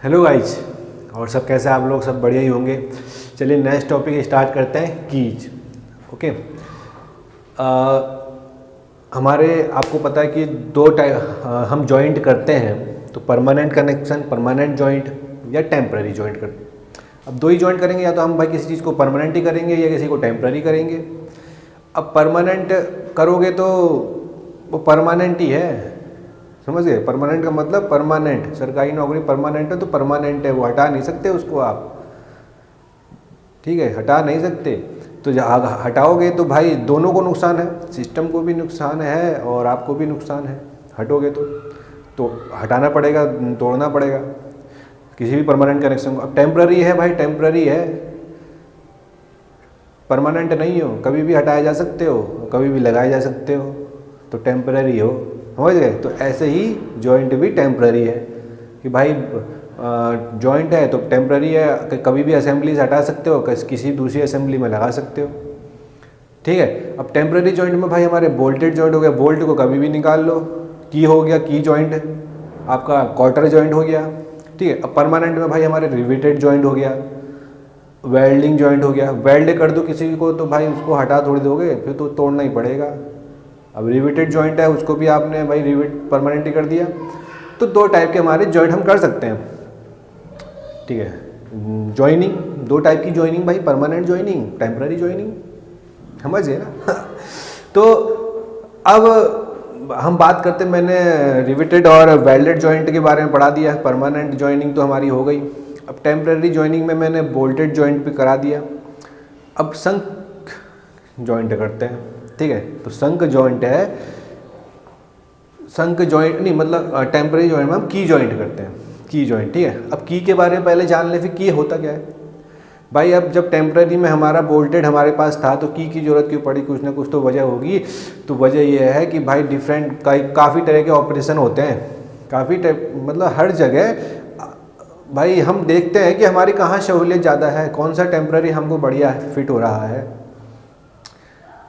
Hello guys, और सब कैसे आप लोग? सब बढ़िया ही होंगे। चलिए नेक्स्ट टॉपिक स्टार्ट करते हैं, कीज। ओके। हमारे आपको पता है कि दो टाइप हम जॉइंट करते हैं, तो परमानेंट कनेक्शन, परमानेंट जॉइंट या टेम्पररी जॉइंट करते हैं। अब दो ही जॉइंट करेंगे, या तो हम भाई किसी चीज़ को परमानेंट ही करेंगे या किसी को टेम्पररी करेंगे। अब परमानेंट करोगे तो वो परमानेंट ही है, समझ गए? परमानेंट का मतलब परमानेंट, सरकारी नौकरी परमानेंट है तो परमानेंट है, वो हटा नहीं सकते उसको आप, ठीक है? हटा नहीं सकते। तो हटाओगे तो भाई दोनों को नुकसान है, सिस्टम को भी नुकसान है और आपको भी नुकसान है। हटोगे तो हटाना पड़ेगा, तोड़ना पड़ेगा किसी भी परमानेंट कनेक्शन को। अब टेम्पररी है भाई, टेम्पररी है, परमानेंट नहीं हो, कभी भी हटाए जा सकते हो, कभी भी लगाए जा सकते हो, तो टेम्पररी हो, समझ गए? तो ऐसे ही जॉइंट भी टेम्पररी है कि भाई जॉइंट है तो टेम्पररी है, कभी भी असेंबली से हटा सकते हो, किसी दूसरी असेंबली में लगा सकते हो, ठीक है? अब टेम्पररी जॉइंट में भाई हमारे बोल्टेड जॉइंट हो गया, बोल्ट को कभी भी निकाल लो, की हो गया की जॉइंट, आपका क्वार्टर जॉइंट हो गया, ठीक है? अब परमानेंट में भाई हमारे रिवेटेड जॉइंट हो गया, वेल्डिंग जॉइंट हो गया। वेल्ड कर दो किसी को तो भाई उसको हटा थोड़ी दोगे, फिर तो तोड़ना ही पड़ेगा। अब रिवेटेड जॉइंट है, उसको भी आपने भाई रिवेट परमानेंट ही कर दिया। तो दो टाइप के हमारे जॉइंट हम कर सकते हैं, ठीक है? जॉइनिंग, दो टाइप की जॉइनिंग भाई, परमानेंट जॉइनिंग, टेम्पररी जॉइनिंग, समझिए ना। तो अब हम बात करते हैं, मैंने रिवेटेड और वेल्डेड जॉइंट के बारे में पढ़ा दिया। परमानेंट जॉइनिंग तो हमारी हो गई। अब टेम्पररी जॉइनिंग में मैंने बोल्टेड जॉइंट भी करा दिया। अब संक जॉइंट करते हैं, ठीक है? तो संक जॉइंट है, संक जॉइंट नहीं, मतलब टेम्पररी जॉइंट में हम की जॉइंट करते हैं, की जॉइंट, ठीक है? अब की के बारे में पहले जान ले, फिर की होता क्या है भाई। अब जब टेम्पररी में हमारा बोल्टेड हमारे पास था तो की जरूरत क्यों पड़ी? कुछ ना कुछ तो वजह होगी। तो वजह यह है कि भाई डिफरेंट काफ़ी तरह के ऑपरेशन होते हैं, काफ़ी टाइप, मतलब हर जगह भाई हम देखते हैं कि हमारी कहाँ सहूलियत ज़्यादा है, कौन सा टेम्पररी हमको बढ़िया फिट हो रहा है,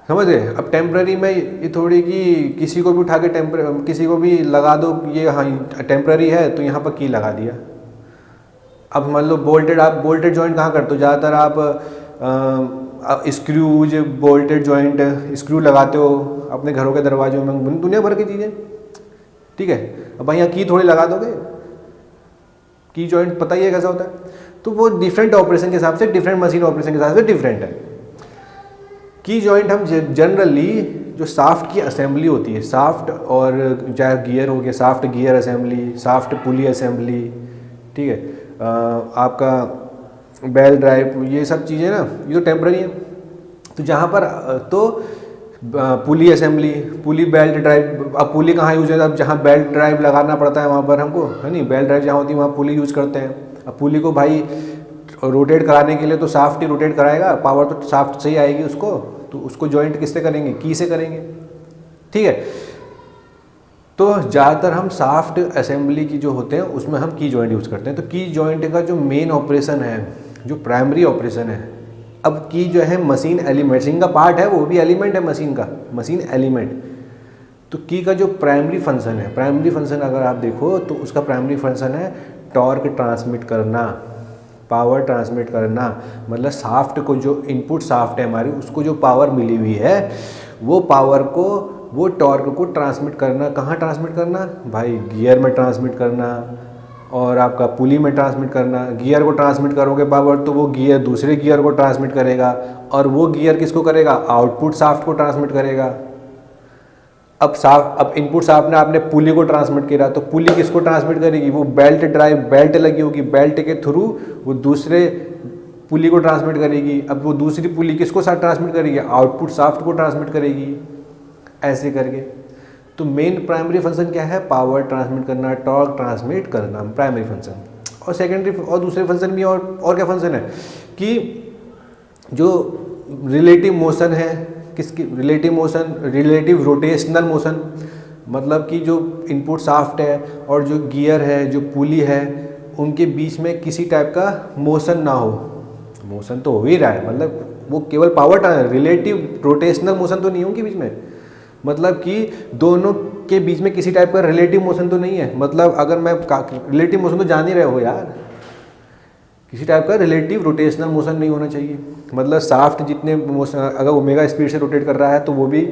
समझ गए? अब टेम्पररी में ये थोड़ी कि किसी को भी उठा के किसी को भी लगा दो, ये हाँ टेम्पररी है तो यहाँ पर की लगा दिया। अब मान लो बोल्टेड, आप बोल्टेड जॉइंट कहाँ करते हो? ज़्यादातर आप स्क्रूज, बोल्टेड जॉइंट स्क्रू लगाते हो अपने घरों के दरवाजों में, दुनिया भर की चीज़ें, ठीक है? अब भाई यहाँ की थोड़ी लगा दोगे, की जॉइंट पता ही है कैसा होता है। तो वो डिफरेंट ऑपरेशन के हिसाब से, डिफरेंट मशीन ऑपरेशन के हिसाब से डिफरेंट है। की जॉइंट हम जनरली जो साफ्ट की असेंबली होती है, साफ्ट और चाहे गियर हो गया, साफ्ट गियर असेंबली, साफ्ट पुली असेंबली, ठीक है? आपका बेल ड्राइव, ये सब चीज़ें ना, ये तो टेम्पररी है। तो जहाँ पर तो पुली असेंबली, पुली बेल्ट ड्राइव, अब पुली कहाँ यूज है? अब जहाँ बेल्ट ड्राइव लगाना पड़ता है वहाँ पर हमको, है नहीं? बेल्ट ड्राइव जहाँ होती है वहाँ पुली यूज़ करते हैं। अब पुली को भाई रोटेट कराने के लिए तो साफ्ट ही रोटेट कराएगा, पावर तो साफ्ट से ही आएगी उसको, तो उसको जॉइंट किससे करेंगे? की से करेंगे, ठीक है? तो ज़्यादातर हम साफ्ट असेंबली की जो होते हैं उसमें हम की जॉइंट यूज़ करते हैं। तो की जॉइंट का जो मेन ऑपरेशन है, जो प्राइमरी ऑपरेशन है, अब की जो है मशीन एलिमेंट, मशीन का पार्ट है, वो भी एलिमेंट है मशीन का, मशीन एलिमेंट। तो की का जो प्राइमरी फंक्शन है, प्राइमरी फंक्शन अगर आप देखो तो उसका प्राइमरी फंक्शन है टॉर्क ट्रांसमिट करना, पावर ट्रांसमिट करना। मतलब साफ्ट को, जो इनपुट साफ्ट है हमारी, उसको जो पावर मिली हुई है, वो पावर को, वो टॉर्क को ट्रांसमिट करना। कहाँ ट्रांसमिट करना भाई? गियर में ट्रांसमिट करना और आपका पुली में ट्रांसमिट करना। गियर को ट्रांसमिट करोगे पावर तो वो गियर दूसरे गियर को ट्रांसमिट करेगा, और वो गियर किसको करेगा? आउटपुट साफ्ट को ट्रांसमिट करेगा। अब इनपुट साफ्ट ने आपने पुली को ट्रांसमिट किया, तो पुली किसको ट्रांसमिट करेगी? वो बेल्ट ड्राइव, बेल्ट लगी होगी, बेल्ट के थ्रू वो दूसरे पुली को ट्रांसमिट करेगी। अब वो दूसरी पुली किसको साथ ट्रांसमिट करेगी? आउटपुट साफ्ट को ट्रांसमिट करेगी, ऐसे करके। तो मेन प्राइमरी फंक्शन क्या है? पावर ट्रांसमिट करना, टॉर्क ट्रांसमिट करना, प्राइमरी फंक्शन। और सेकेंडरी और दूसरे फंक्शन भी, और क्या फंक्शन है कि जो रिलेटिव मोशन है, किसकी relative motion? Relative rotational motion, मतलब कि जो इनपुट साफ्ट है और जो गियर है, जो पुली है, उनके बीच में किसी टाइप का मोशन ना हो। मोशन तो हो ही रहा है, मतलब वो केवल पावर, रिलेटिव रोटेशनल मोशन तो नहीं होगी बीच में, मतलब कि दोनों के बीच में किसी टाइप का रिलेटिव मोशन तो नहीं है, मतलब अगर मैं रिलेटिव मोशन तो जान ही रहे हो यार, किसी टाइप का रिलेटिव रोटेशनल मोशन नहीं होना चाहिए। मतलब साफ्ट जितने मोशन अगर ओमेगा स्पीड से रोटेट कर रहा है तो वो भी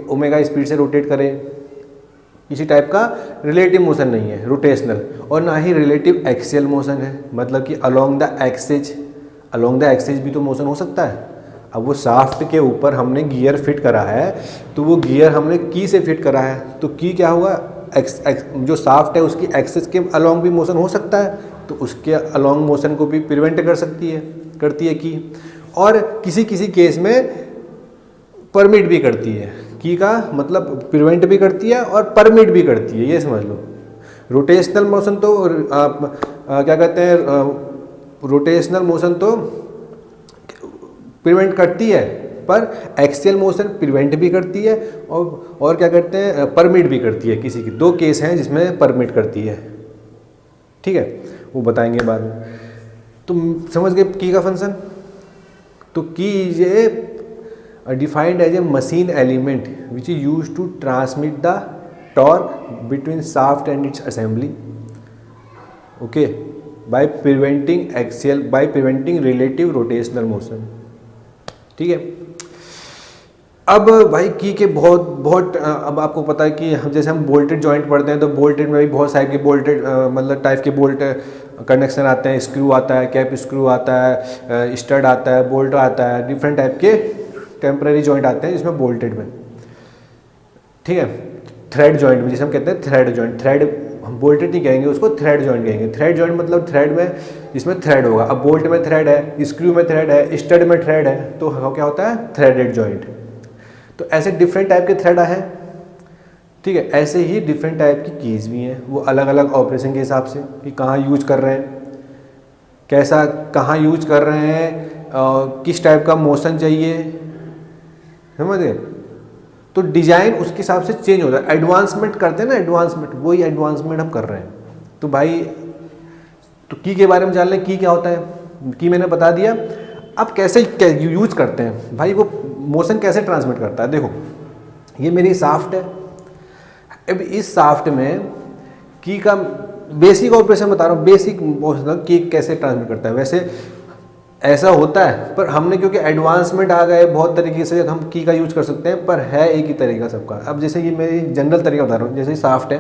ओमेगा स्पीड से रोटेट करे, किसी टाइप का रिलेटिव मोशन नहीं है रोटेशनल, और ना ही रिलेटिव एक्सियल मोशन है, मतलब कि अलोंग द एक्सेज भी तो मोशन हो सकता है। अब वो शाफ्ट के ऊपर हमने गियर फिट करा है तो वो गियर हमने की से फिट करा है, तो की क्या होगा, जो शाफ्ट है उसकी एक्सेस के अलोंग भी मोशन हो सकता है, तो उसके अलोंग मोशन को भी प्रिवेंट करती है की, और किसी किसी केस में परमिट भी करती है। की का मतलब प्रिवेंट भी करती है और परमिट भी करती है, ये समझ लो। रोटेशनल मोशन तो क्या कहते हैं, रोटेशनल मोशन तो प्रिवेंट करती है, पर एक्सियल मोशन प्रिवेंट भी करती है और क्या करते हैं, परमिट भी करती है। किसी की 2 केस हैं जिसमें परमिट करती है, ठीक है, वो बताएंगे बाद में। तुम समझ गए की का फंक्शन। तो key is a defined as a machine element which is use to transmit the torque between shaft and its assembly, okay, by preventing relative rotational motion, ठीक है। अब भाई की के बहुत अब आपको पता है कि जैसे हम बोल्टेड जॉइंट पढ़ते हैं तो बोल्टेड में भी बहुत सारे के बोल्टेड मतलब टाइप के बोल्ट कनेक्शन आते हैं, स्क्रू आता है, कैप स्क्रू आता है, स्टड आता है, बोल्ट आता है, डिफरेंट टाइप के टेम्पररी जॉइंट आते हैं जिसमें बोल्टेड में, ठीक है। थ्रेड जॉइंट में जिसे हम कहते हैं थ्रेड जॉइंट, थ्रेड हम बोल्टेड नहीं कहेंगे उसको, थ्रेड जॉइंट कहेंगे। थ्रेड जॉइंट मतलब थ्रेड में जिसमें थ्रेड होगा। अब बोल्ट में थ्रेड है, स्क्रू में थ्रेड है, स्टड में थ्रेड है, तो क्या होता है, थ्रेडेड जॉइंट। तो ऐसे डिफरेंट टाइप के थ्रेड हैं, ठीक है। ऐसे ही डिफरेंट टाइप की कीज़ भी हैं, वो अलग अलग ऑपरेशन के हिसाब से कि कहाँ यूज कर रहे हैं, कैसा कहाँ यूज कर रहे हैं, किस टाइप का मोशन चाहिए, समझ गए। तो डिजाइन उसके हिसाब से चेंज होता है। एडवांसमेंट करते हैं ना, एडवांसमेंट, वही एडवांसमेंट हम कर रहे हैं। तो भाई तो की के बारे में जान लें, की क्या होता है, की मैंने बता दिया। अब कैसे यूज करते हैं भाई, वो मोशन कैसे ट्रांसमिट करता है। देखो ये मेरी शाफ्ट है, अब इस शाफ्ट में की का बेसिक ऑपरेशन बता रहा हूँ, बेसिक मोशन की कैसे ट्रांसमिट करता है। वैसे ऐसा होता है, पर हमने क्योंकि एडवांसमेंट आ गए बहुत तरीके से हम की का यूज कर सकते हैं, पर है एक ही तरीका सबका। अब जैसे ये मेरी जनरल तरीका बता रहा हूँ, जैसे शाफ्ट है,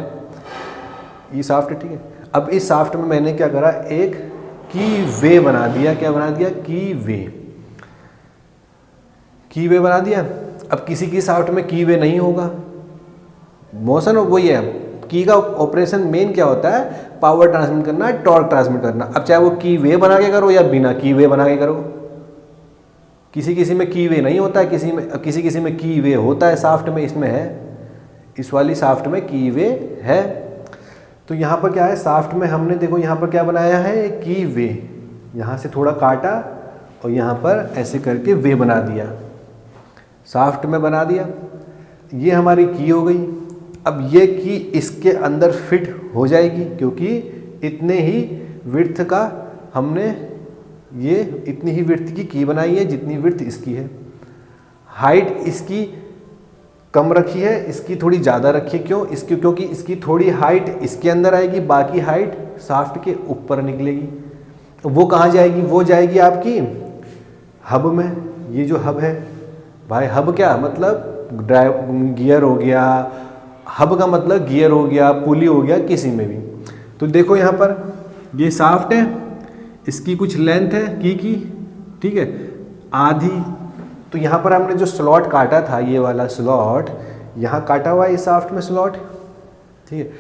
ये शाफ्ट है, ठीक है। अब इस शाफ्ट में मैंने क्या करा, एक की वे बना दिया। क्या बना दिया, की वे बना दिया। अब किसी की शाफ्ट में की वे नहीं होगा, मोशन वही है। की का ऑपरेशन मेन क्या होता है, पावर ट्रांसमिट करना, टॉर्क ट्रांसमिट करना। अब चाहे वो की वे बना के करो या बिना की वे बना के करो, किसी किसी में की वे नहीं होता है, किसी में की वे होता है। शाफ्ट में इसमें है, इस वाली शाफ्ट में की वे है। तो यहाँ पर क्या है, शाफ्ट में हमने देखो यहाँ पर क्या बनाया है, की वे, यहाँ से थोड़ा काटा और यहाँ पर ऐसे करके वे बना दिया, शाफ्ट में बना दिया। ये हमारी की हो गई। अब ये की इसके अंदर फिट हो जाएगी, क्योंकि इतने ही विड्थ का हमने ये इतनी ही विड्थ की बनाई है जितनी विड्थ इसकी है। हाइट इसकी कम रखी है, इसकी थोड़ी ज़्यादा रखी है। क्यों, इसकी क्योंकि इसकी थोड़ी हाइट इसके अंदर आएगी, बाकी हाइट शाफ्ट के ऊपर निकलेगी। वो कहाँ जाएगी, वो जाएगी आपकी हब में। ये जो हब है भाई, हब क्या मतलब गियर हो गया, हब का मतलब गियर हो गया, पुली हो गया, किसी में भी। तो देखो यहाँ पर ये शाफ्ट है, इसकी कुछ लेंथ है की, ठीक है, आधी। तो यहाँ पर हमने जो स्लॉट काटा था, ये वाला स्लॉट यहाँ काटा हुआ है इस शाफ्ट में स्लॉट, ठीक है।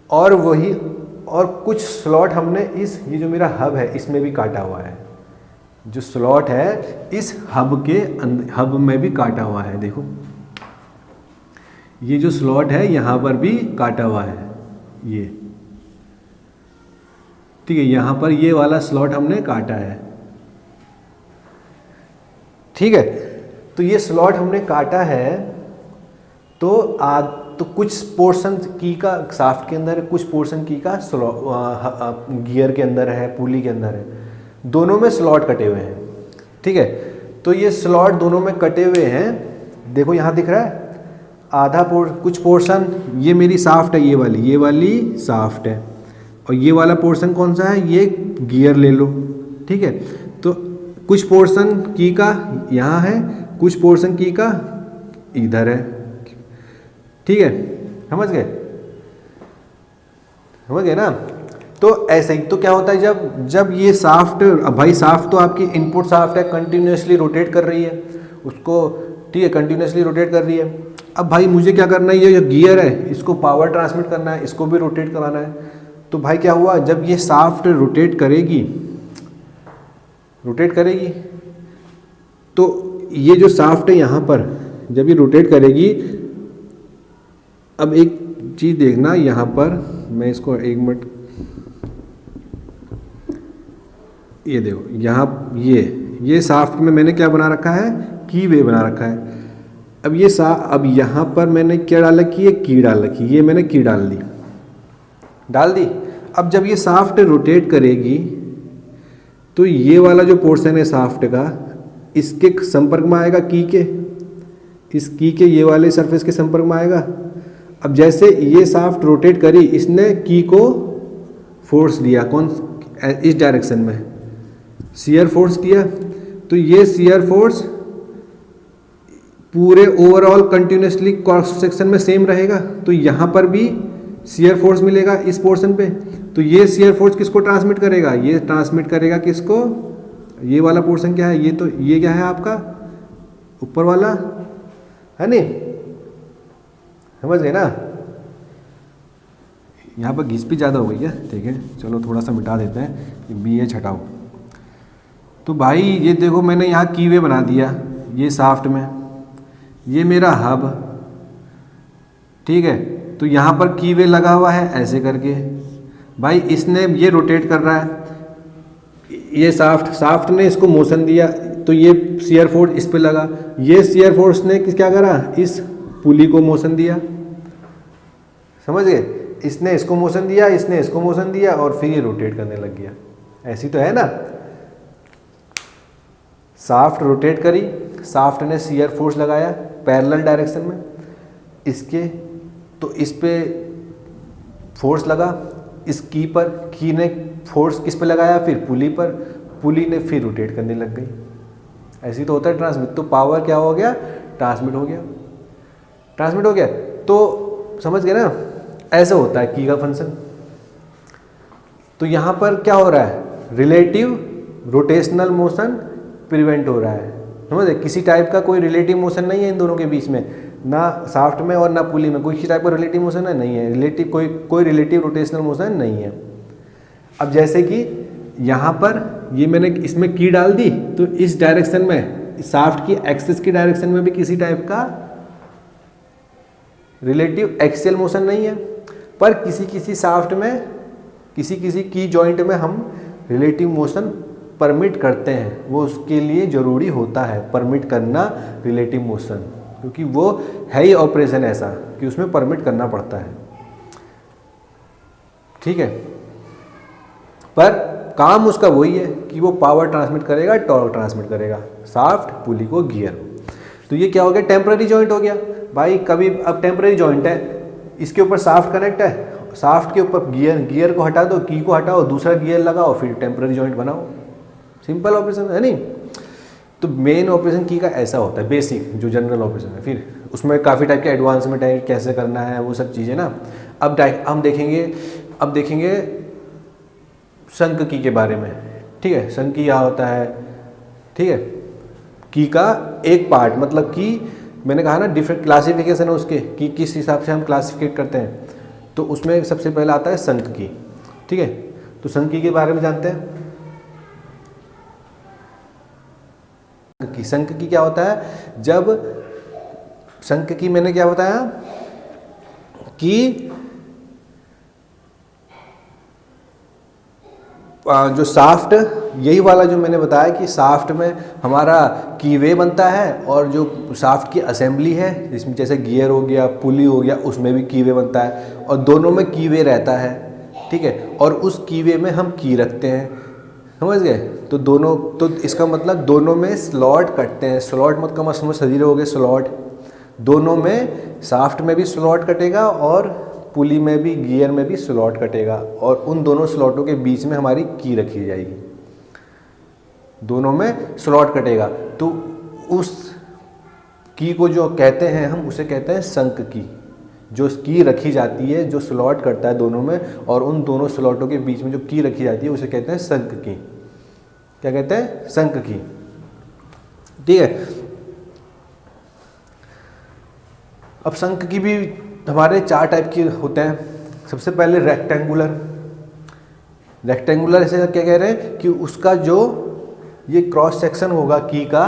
और वही और कुछ स्लॉट हमने ये जो मेरा हब है इसमें भी काटा हुआ है। जो स्लॉट है इस हब में भी काटा हुआ है। देखो ये जो स्लॉट है यहाँ पर भी काटा हुआ है, ये ठीक है। यहाँ पर ये वाला स्लॉट हमने काटा है, ठीक है। तो ये स्लॉट हमने काटा है, तो कुछ पोर्शन की का शाफ्ट के अंदर है, कुछ पोर्शन की का गियर के अंदर है, पुली के अंदर है। दोनों में स्लॉट कटे हुए हैं, ठीक है। तो ये स्लॉट दोनों में कटे हुए हैं, देखो यहाँ दिख रहा है। कुछ पोर्शन ये मेरी साफ्ट है, ये वाली साफ्ट है, और ये वाला पोर्शन कौन सा है, ये गियर ले लो, ठीक है। तो कुछ पोर्शन की का यहाँ है, कुछ पोर्शन की का इधर है, ठीक है, समझ गए ना। तो ऐसे ही तो क्या होता है जब ये साफ्ट, अब भाई साफ्ट तो आपकी इनपुट साफ्ट है, कंटिन्यूसली रोटेट कर रही है उसको, ठीक है, कंटिन्यूसली रोटेट कर रही है। अब भाई मुझे क्या करना है, ये जो गियर है इसको पावर ट्रांसमिट करना है, इसको भी रोटेट कराना है। तो भाई क्या हुआ, जब ये साफ्ट रोटेट करेगी तो ये जो साफ्ट है यहाँ पर जब ये रोटेट करेगी, अब एक चीज़ देखना यहाँ पर, मैं इसको एक मिनट, ये देखो यहाँ ये साफ्ट में मैंने क्या बना रखा है, की वे बना रखा है। अब अब यहाँ पर मैंने क्या डाल रखी है, की डाल रखी, ये मैंने की डाल दी। अब जब ये साफ्ट रोटेट करेगी तो ये वाला जो पोर्शन है साफ्ट का, इसके संपर्क में आएगा की के, इस की के ये वाले सरफेस के संपर्क में आएगा। अब जैसे ये साफ्ट रोटेट करी, इसने की को फोर्स दिया, कौन, इस डायरेक्शन में शियर फोर्स दिया, तो ये शियर फोर्स पूरे ओवरऑल कंटिन्यूसली क्रॉस सेक्शन में सेम रहेगा। तो यहाँ पर भी शियर फोर्स मिलेगा इस पोर्शन पे। तो ये शियर फोर्स किसको ट्रांसमिट करेगा, ये ट्रांसमिट करेगा किसको, ये वाला पोर्शन क्या है, ये क्या है आपका ऊपर वाला, है नहीं, समझ गए ना। यहाँ पर घिस भी ज़्यादा हो गई है, ठीक है, चलो थोड़ा सा मिटा देते हैं, ये बी एच हटाओ। तो भाई ये देखो मैंने यहाँ की वे बना दिया, ये साफ्ट में, ये मेरा हब, ठीक है। तो यहाँ पर की वे लगा हुआ है ऐसे करके, भाई इसने ये रोटेट कर रहा है, ये साफ्ट ने इसको मोशन दिया, तो ये शियर फोर्स इस पे लगा, ये शियर फोर्स ने क्या करा, इस पुली को मोशन दिया, समझ गए, इसने इसको मोशन दिया, इसने इसको मोशन दिया, और फिर ये रोटेट करने लग गया। ऐसी तो है ना, साफ्ट रोटेट करी, साफ्ट ने शियर फोर्स लगाया पैरेलल डायरेक्शन में इसके, तो इस पे फोर्स लगा, इस की पर, की ने फोर्स किस पे लगाया, फिर पुली पर, पुली ने फिर रोटेट करने लग गई। ऐसी तो होता है ट्रांसमिट। तो पावर क्या हो गया, ट्रांसमिट हो गया। तो समझ गए ना, ऐसा होता है की का फंक्शन। तो यहाँ पर क्या हो रहा है, रिलेटिव रोटेशनल मोशन प्रिवेंट हो रहा है, समझ गए। किसी टाइप का कोई रिलेटिव मोशन नहीं है इन दोनों के बीच में, ना साफ्ट में और ना पुली में कोई किसी टाइप का रिलेटिव मोशन है, नहीं है, कोई रिलेटिव रोटेशनल मोशन नहीं है। अब जैसे कि यहाँ पर ये मैंने इसमें की डाल दी, तो इस डायरेक्शन में, साफ्ट की एक्सिस की डायरेक्शन में भी किसी टाइप का रिलेटिव एक्सियल मोशन नहीं है, पर किसी साफ्ट में, किसी की जॉइंट में हम रिलेटिव मोशन परमिट करते हैं। वो उसके लिए ज़रूरी होता है परमिट करना रिलेटिव मोशन, क्योंकि वो है ही ऑपरेशन ऐसा कि उसमें परमिट करना पड़ता है, ठीक है। पर काम उसका वही है कि वो पावर ट्रांसमिट करेगा, टॉर्क ट्रांसमिट करेगा, साफ्ट, पुली को, गियर। तो ये क्या हो गया, टेम्पररी जॉइंट हो गया भाई। कभी अब टेम्पररी जॉइंट है, इसके ऊपर साफ्ट कनेक्ट है, साफ्ट के ऊपर गियर को हटा दो, की को हटाओ, दूसरा गियर लगाओ, फिर टेम्पररी जॉइंट बनाओ। सिंपल ऑपरेशन है नहीं। तो मेन ऑपरेशन की का ऐसा होता है, बेसिक जो जनरल ऑपरेशन है। फिर उसमें काफ़ी टाइप के एडवांसमेंट है, कैसे करना है वो सब चीज़ें ना। अब हम देखेंगे शंक की के बारे में, ठीक है। शंक की क्या होता है, ठीक है। की का एक पार्ट, मतलब की मैंने कहा ना डिफरेंट क्लासिफिकेशन है उसके, कि किस हिसाब से हम क्लासिफिकेट करते हैं। तो उसमें सबसे पहला आता है शंक की, ठीक है। तो शंक की के बारे में जानते हैं। शंक की क्या होता है, जब शंक की मैंने क्या बताया कि जो साफ्ट, यही वाला जो मैंने बताया कि साफ्ट में हमारा की वे बनता है, और जो साफ्ट की असेंबली है जिसमें जैसे गियर हो गया, पुली हो गया, उसमें भी की वे बनता है, और दोनों में की वे रहता है, ठीक है। और उस की वे में हम की रखते हैं, समझ गए। तो दोनों, तो इसका मतलब दोनों में स्लॉट कटते हैं। स्लॉट मतलब समझ सजीले हो गए स्लॉट। दोनों में शाफ्ट में भी स्लॉट कटेगा और पुली में भी, गियर में भी स्लॉट कटेगा, और उन दोनों स्लॉटों के बीच में हमारी की रखी जाएगी। दोनों में स्लॉट कटेगा तो उस की को जो कहते हैं हम, उसे कहते हैं संक की। जो की रखी जाती है, जो स्लॉट करता है दोनों में, और उन दोनों स्लॉटों के बीच में जो की रखी जाती है उसे कहते हैं संक की। क्या कहते हैं? संक की। ठीक है। अब संक की भी हमारे 4 टाइप के होते हैं। सबसे पहले रेक्टेंगुलर। रेक्टेंगुलर ऐसे क्या कह रहे हैं कि उसका जो ये क्रॉस सेक्शन होगा की का,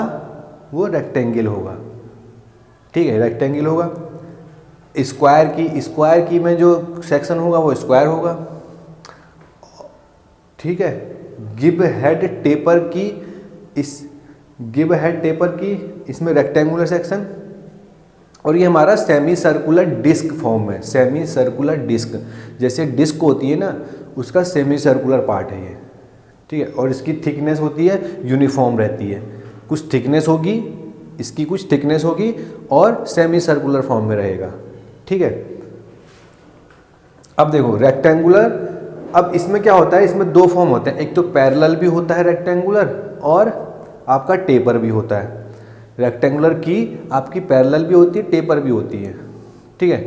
वो रेक्टेंगल होगा। ठीक है, रेक्टेंगल होगा। स्क्वायर की में जो सेक्शन होगा वो स्क्वायर होगा। ठीक है। गिब हेड टेपर की, इस गिब हेड टेपर की इसमें रेक्टेंगुलर सेक्शन, और ये हमारा सेमी सर्कुलर डिस्क फॉर्म है। सेमी सर्कुलर डिस्क, जैसे डिस्क होती है ना, उसका सेमी सर्कुलर पार्ट है ये। ठीक है। और इसकी थिकनेस होती है, यूनिफॉर्म रहती है। कुछ थिकनेस होगी, इसकी कुछ थिकनेस होगी, और सेमी सर्कुलर फॉर्म में रहेगा। ठीक है। अब देखो रेक्टेंगुलर, अब इसमें क्या होता है, इसमें 2 फॉर्म होते हैं। एक तो पैरेलल भी होता है रेक्टेंगुलर, और आपका टेपर भी होता है। रेक्टेंगुलर की आपकी पैरेलल भी होती है, टेपर भी होती है। ठीक है।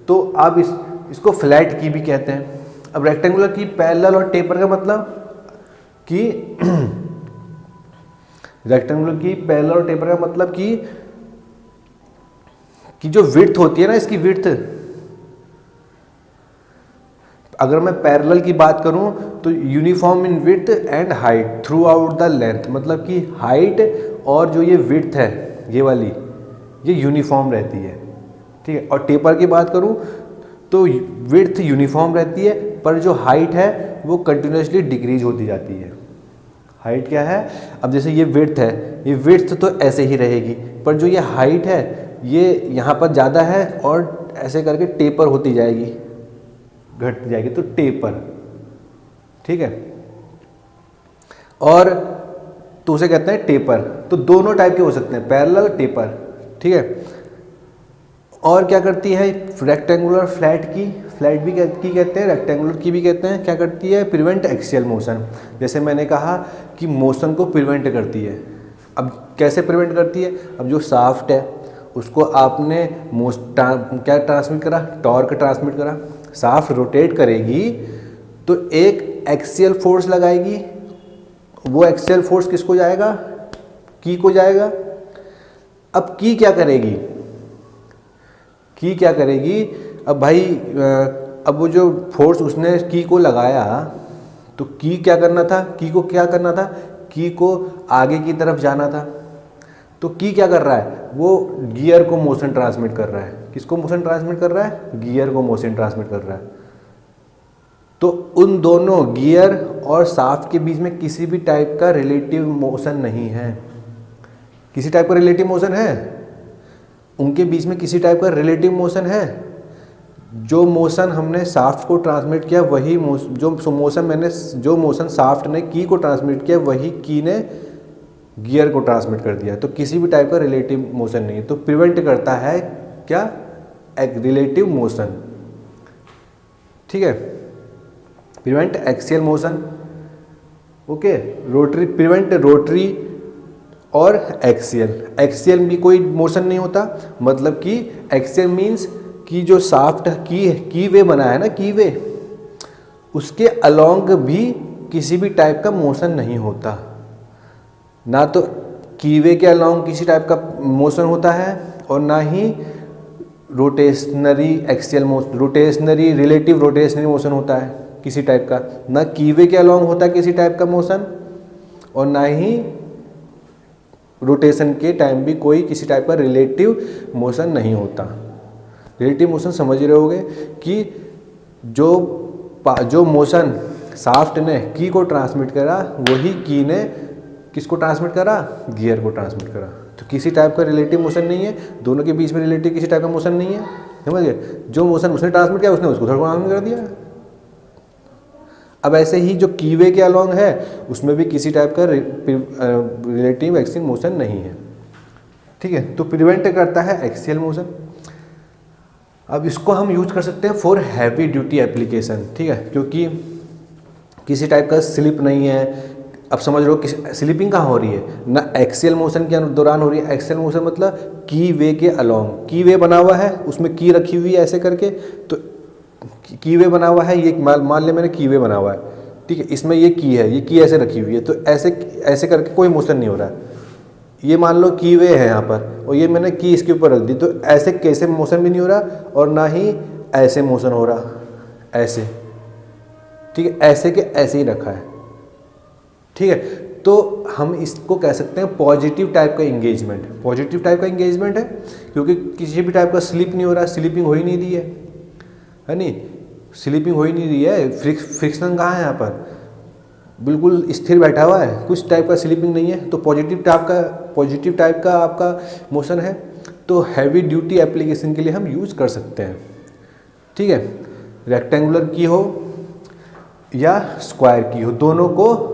तो आप इसको फ्लैट की भी कहते हैं। अब रेक्टेंगुलर की, पैरेलल और टेपर का मतलब कि रेक्टेंगुलर की, पैरेलल और टेपर का मतलब कि जो विड्थ होती है ना, इसकी विड्थ, अगर मैं पैरेलल की बात करूं तो uniform in width and height through out the length, मतलब कि हाइट और जो ये विड्थ है ये वाली, ये यूनिफॉर्म रहती है। ठीक है। और टेपर की बात करूं तो विड्थ यूनिफॉर्म रहती है, पर जो हाइट है वो कंटिन्यूसली डिक्रीज होती जाती है। हाइट क्या है, अब जैसे ये विड्थ है, ये विड्थ तो ऐसे ही रहेगी, पर जो ये हाइट है ये यहाँ पर ज़्यादा है और ऐसे करके टेपर होती जाएगी, घटती जाएगी, तो टेपर। ठीक है। और तो उसे कहते हैं टेपर। तो दोनों टाइप के हो सकते हैं, पैरेलल, टेपर। ठीक है। और क्या करती है रेक्टेंगुलर फ्लैट की, फ्लैट भी की कहते हैं, रेक्टेंगुलर की भी कहते हैं। क्या करती है, प्रिवेंट एक्सियल मोशन। जैसे मैंने कहा कि मोशन को प्रिवेंट करती है। अब कैसे प्रिवेंट करती है, अब जो शाफ्ट है उसको आपने क्या ट्रांसमिट करा, टॉर्क ट्रांसमिट करा। शाफ्ट रोटेट करेगी तो एक एक्सियल फोर्स लगाएगी, वो एक्सियल फोर्स किसको जाएगा, की को जाएगा। अब की क्या करेगी, की क्या करेगी, अब भाई अब वो जो फोर्स उसने की को लगाया, तो की क्या करना था, की को क्या करना था, की को आगे की तरफ जाना था। तो की क्या कर रहा है, वो गियर को मोशन ट्रांसमिट कर रहा है। किसको मोशन ट्रांसमिट कर रहा है, गियर को मोशन ट्रांसमिट कर रहा है। तो उन दोनों गियर और शाफ्ट के बीच में किसी भी टाइप का रिलेटिव मोशन नहीं है। किसी टाइप का रिलेटिव मोशन है, उनके बीच में किसी टाइप का रिलेटिव मोशन है। जो मोशन हमने शाफ्ट को ट्रांसमिट किया वही जो मोशन शाफ्ट ने की को ट्रांसमिट किया वही की ने गियर को ट्रांसमिट कर दिया। तो किसी भी टाइप का रिलेटिव मोशन नहीं है। तो प्रिवेंट करता है क्या, एक रिलेटिव मोशन। ठीक है। Prevent axial motion. Okay. Rotary, prevent rotary और एक्सियल। एक्सियल भी कोई मोशन नहीं होता, मतलब कि एक्सियल मीन्स कि जो शाफ्ट की वे बना है ना, की वे, उसके अलोंग भी किसी भी टाइप का मोशन नहीं होता। ना तो कीवे के अलोंग किसी टाइप का मोशन होता है, और ना ही रोटेशनरी एक्सियल मोशन, रोटेशनरी रिलेटिव रोटेशनरी मोशन होता है किसी टाइप का। ना कीवे के अलोंग होता है किसी टाइप का मोशन, और ना ही रोटेशन के टाइम भी कोई किसी टाइप का रिलेटिव मोशन नहीं होता। रिलेटिव मोशन समझ रहे होगे कि जो मोशन शाफ्ट ने की को ट्रांसमिट करा वही की ने किसको ट्रांसमिट करा, गियर को ट्रांसमिट करा। तो किसी टाइप का रिलेटिव मोशन नहीं है, दोनों के बीच में रिलेटिव किसी टाइप का मोशन नहीं है। समझ गए, जो मोशन उसने ट्रांसमिट किया उसने उसको ट्रांसमिट कर दिया। अब ऐसे ही जो कीवे के अलोंग है उसमें भी किसी टाइप का रिलेटिव एक्सियल मोशन नहीं है। ठीक है। तो प्रिवेंट करता है एक्सियल मोशन। अब इसको हम यूज कर सकते हैं फॉर हैवी ड्यूटी एप्लीकेशन, ठीक है, क्योंकि किसी टाइप का स्लिप नहीं है। अब समझ लो कि स्लिपिंग कहाँ हो रही है ना, एक्सियल मोशन के दौरान हो रही है। एक्सियल मोशन मतलब की वे के अलोंग, की वे बना हुआ है, उसमें की रखी हुई है ऐसे करके, तो की वे बना हुआ है, ये मान ले मैंने की वे बना हुआ है, ठीक है, इसमें ये की है, ये की ऐसे रखी हुई है, तो ऐसे ऐसे करके कोई मोशन नहीं हो रहा है। ये मान लो की वे है यहाँ पर और ये मैंने की इसके ऊपर रख दी, तो ऐसे कैसे मोशन भी नहीं हो रहा और ना ही ऐसे मोशन हो रहा, ऐसे, ठीक है, ऐसे के ऐसे ही रखा है, ठीक है। तो हम इसको कह सकते हैं पॉजिटिव टाइप का इंगेजमेंट। पॉजिटिव टाइप का इंगेजमेंट है क्योंकि किसी भी टाइप का स्लिप नहीं हो रहा, स्लिपिंग हो ही नहीं रही है नहीं, स्लिपिंग हो ही नहीं रही है। फ्रिक्शन कहाँ है यहाँ पर, बिल्कुल स्थिर बैठा हुआ है, कुछ टाइप का स्लिपिंग नहीं है। तो पॉजिटिव टाइप का आपका मोशन है, तो हैवी ड्यूटी एप्लीकेशन के लिए हम यूज़ कर सकते हैं, ठीक है। रेक्टेंगुलर की हो या स्क्वायर की हो, दोनों को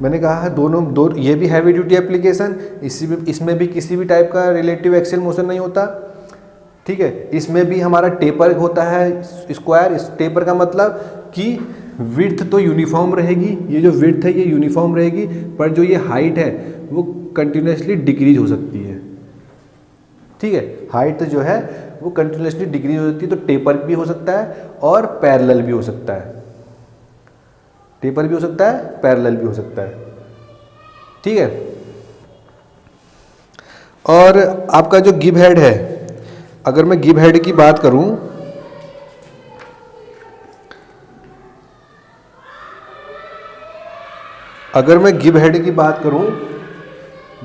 मैंने कहा है, दोनों ये भी हैवी ड्यूटी एप्लीकेशन, इसमें भी किसी भी टाइप का रिलेटिव एक्सियल मोशन नहीं होता, ठीक है। इसमें भी हमारा टेपर होता है स्क्वायर। इस टेपर का मतलब कि विड्थ तो यूनिफॉर्म रहेगी, ये जो विड्थ है ये यूनिफॉर्म रहेगी, पर जो ये हाइट है वो कंटिन्यूसली डिक्रीज हो सकती है, ठीक है। हाइट जो है वो कंटिन्यूसली डिक्रीज हो सकती है, तो टेपर भी हो सकता है और पैरेलल भी हो सकता है। टेपर भी हो सकता है, पैरेलल भी हो सकता है, ठीक है। और आपका जो गिव हेड है, अगर मैं गिव हेड की बात करूं,